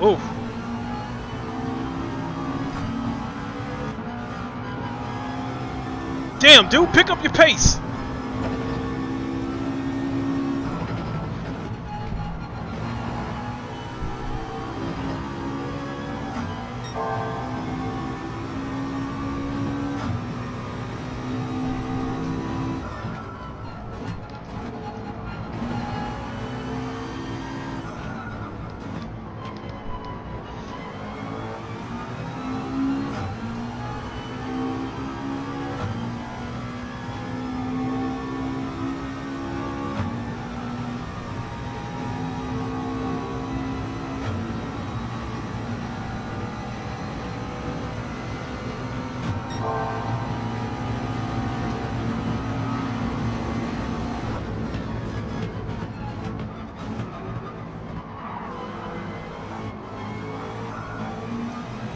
Oh. Damn, dude, pick up your pace.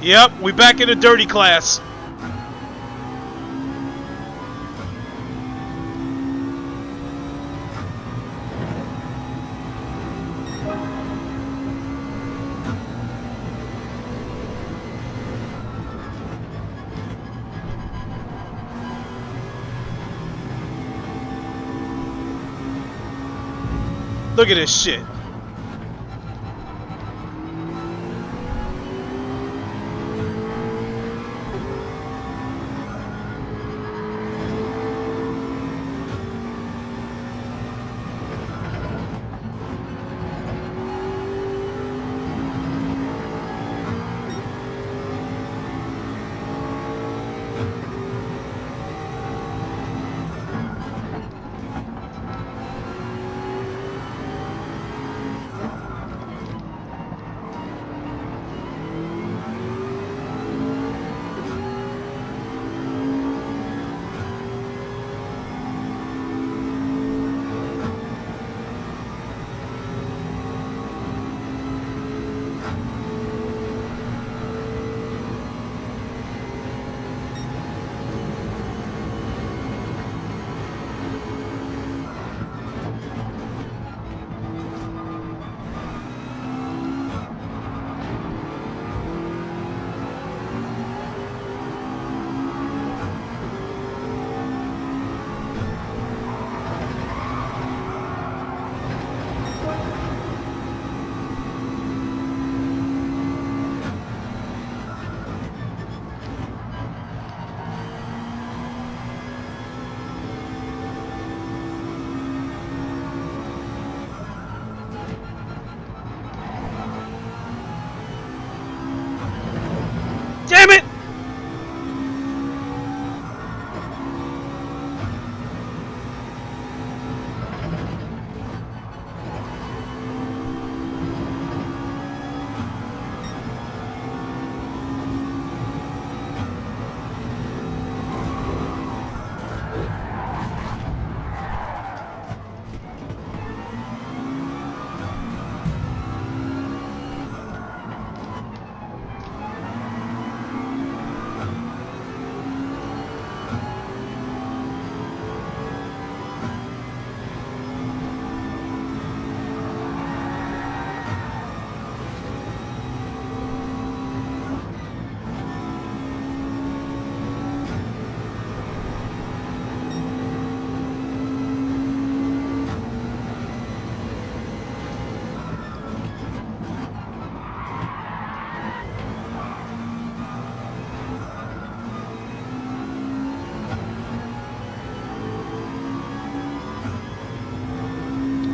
Yep, we back in the dirty class. Look at this shit.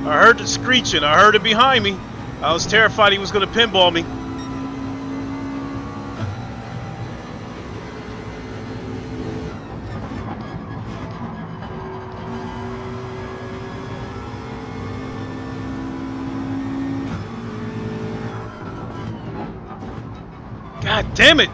I heard the screeching. I heard it behind me. I was terrified he was going to pinball me. God damn it!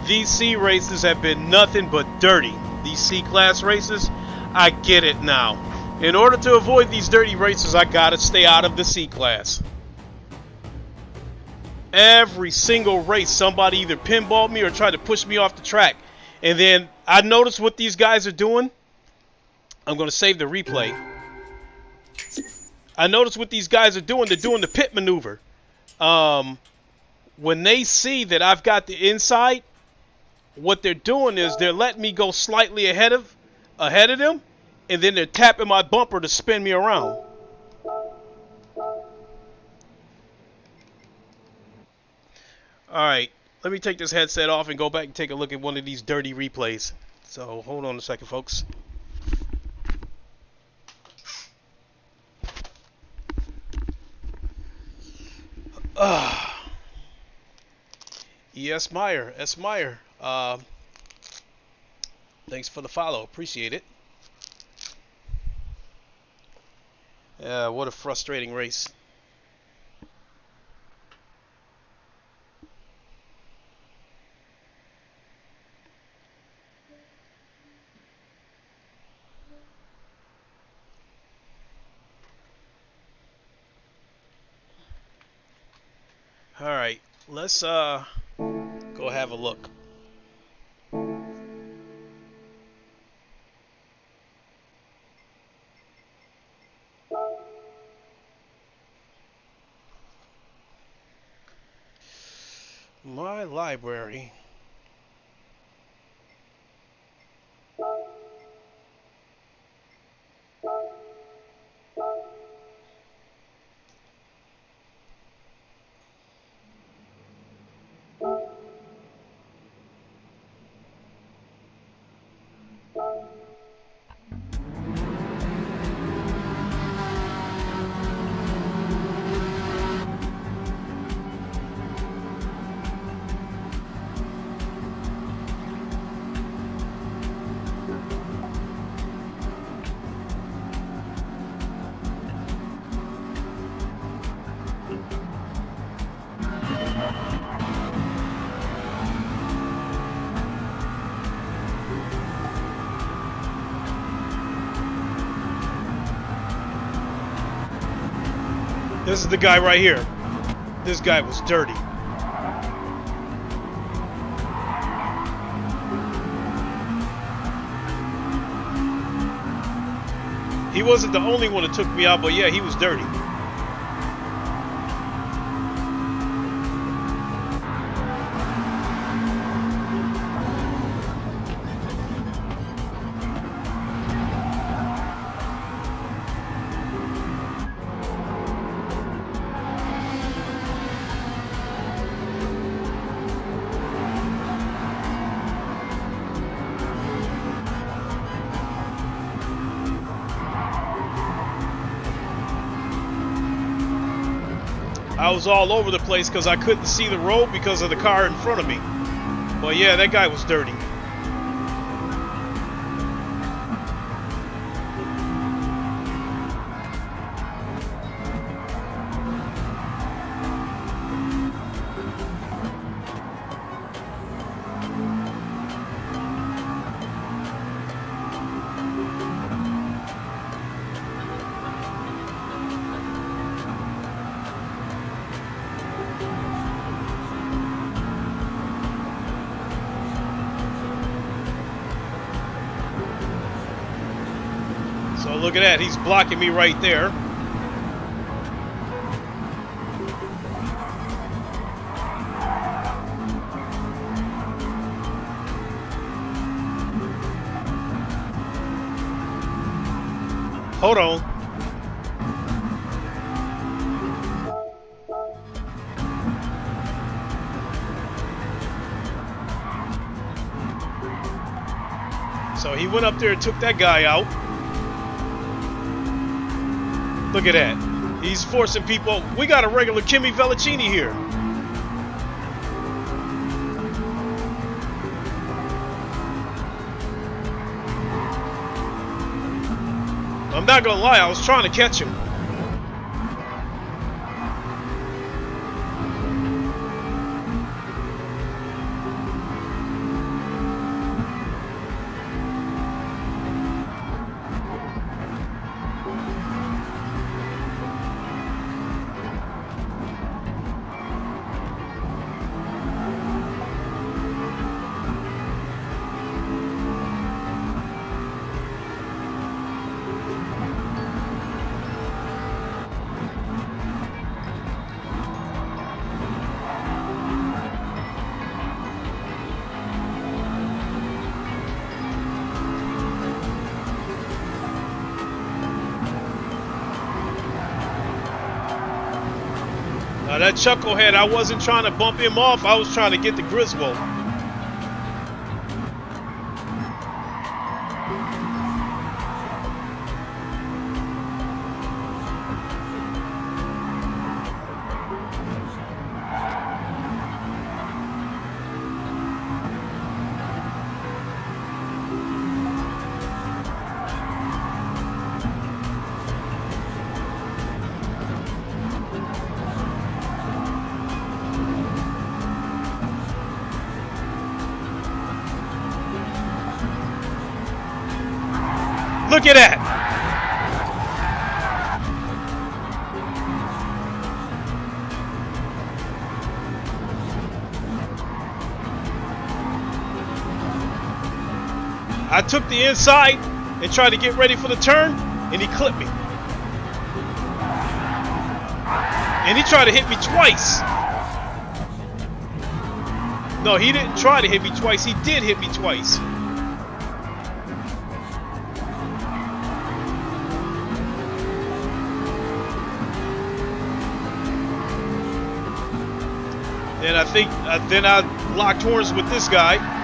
These C races have been nothing but dirty. These C-class races, I get it now. In order to avoid these dirty races, I gotta stay out of the C-class. Every single race, somebody either pinballed me or tried to push me off the track. And then I noticed what these guys are doing. I'm gonna save the replay. I noticed what these guys are doing. They're doing the pit maneuver. When they see that I've got the inside, what they're doing is they're letting me go slightly ahead of them, and then they're tapping my bumper to spin me around. Alright, let me take this headset off and go back and take a look at one of these dirty replays. So hold on a second, folks. E.S. Meyer, S. Meyer. Thanks for the follow. Appreciate it. What a frustrating race. All right, let's go have a look. My library. This is the guy right here. This guy was dirty. He wasn't the only one that took me out, but yeah, he was dirty. I was all over the place because I couldn't see the road because of the car in front of me. But yeah, that guy was dirty. So look at that, he's blocking me right there. Hold on. So he went up there and took that guy out. Look at that. He's forcing people. We got a regular Kimi Vellicini here. I'm not gonna lie, I was trying to catch him. Now that chucklehead, I wasn't trying to bump him off, I was trying to get the Griswold. Look at that! I took the inside and tried to get ready for the turn, and he clipped me. And he tried to hit me twice. No, he didn't try to hit me twice. He did hit me twice. And I think then I locked horns with this guy.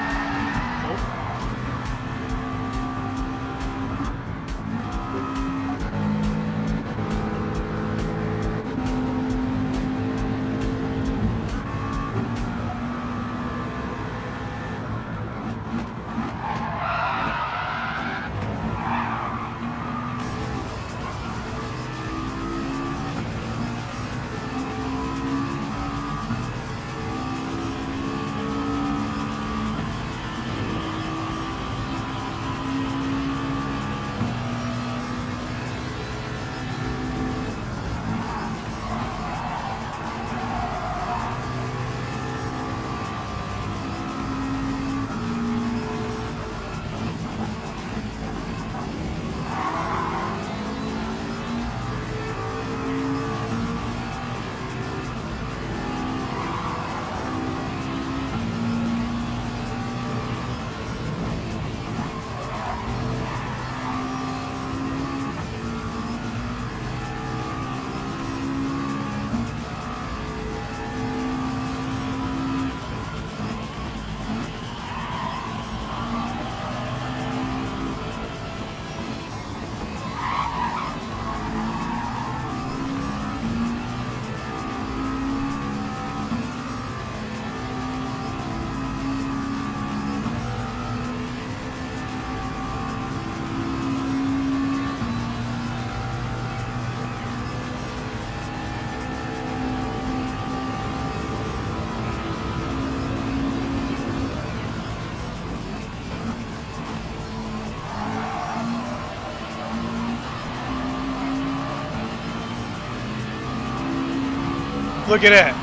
Look at that.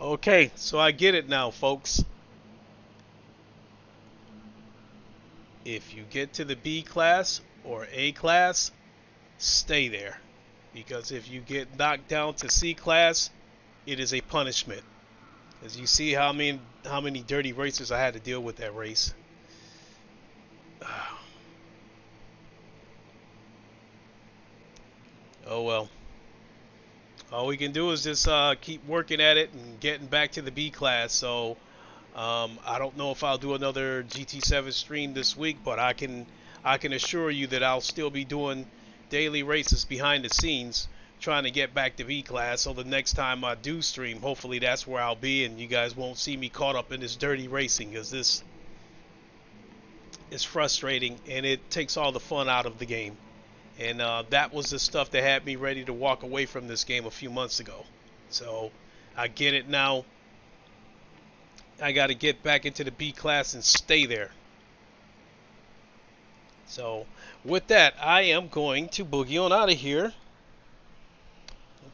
Okay, so I get it now, folks. If you get to the B class or A class, stay there. Because if you get knocked down to C class, it is a punishment. As you see how many dirty racers I had to deal with that race. Oh well. All we can do is just keep working at it and getting back to the B class. So I don't know if I'll do another GT7 stream this week, but I can assure you that I'll still be doing daily races behind the scenes, trying to get back to B class. So the next time I do stream, hopefully that's where I'll be, and you guys won't see me caught up in this dirty racing, because this is frustrating and it takes all the fun out of the game. And that was the stuff that had me ready to walk away from this game a few months ago. So I get it now. I got to get back into the B class and stay there. So with that, I am going to boogie on out of here.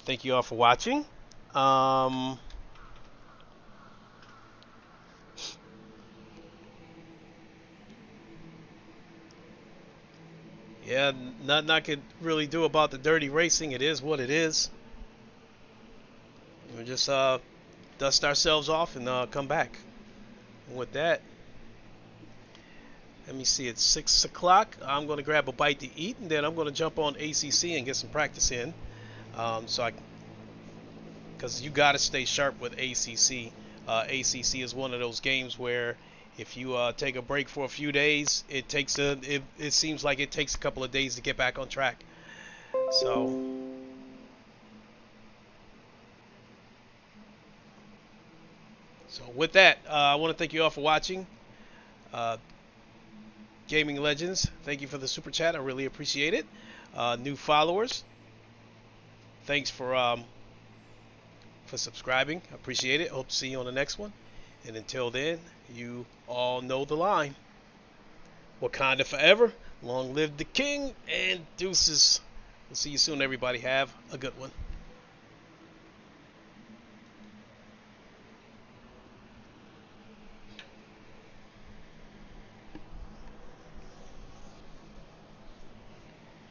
Thank you all for watching. Yeah, nothing I could really do about the dirty racing. It is what it is. We'll just dust ourselves off and come back. And with that, let me see, it's 6 o'clock. I'm going to grab a bite to eat, and then I'm going to jump on ACC and get some practice in. Because you got to stay sharp with ACC. ACC is one of those games where if you take a break for a few days, it seems like it takes a couple of days to get back on track. So with that, I want to thank you all for watching. Gaming Legends, thank you for the super chat. I really appreciate it. New followers, thanks for subscribing. I appreciate it. Hope to see you on the next one. And until then, you all know the line. Wakanda forever. Long live the king. And deuces. We'll see you soon, everybody. Have a good one.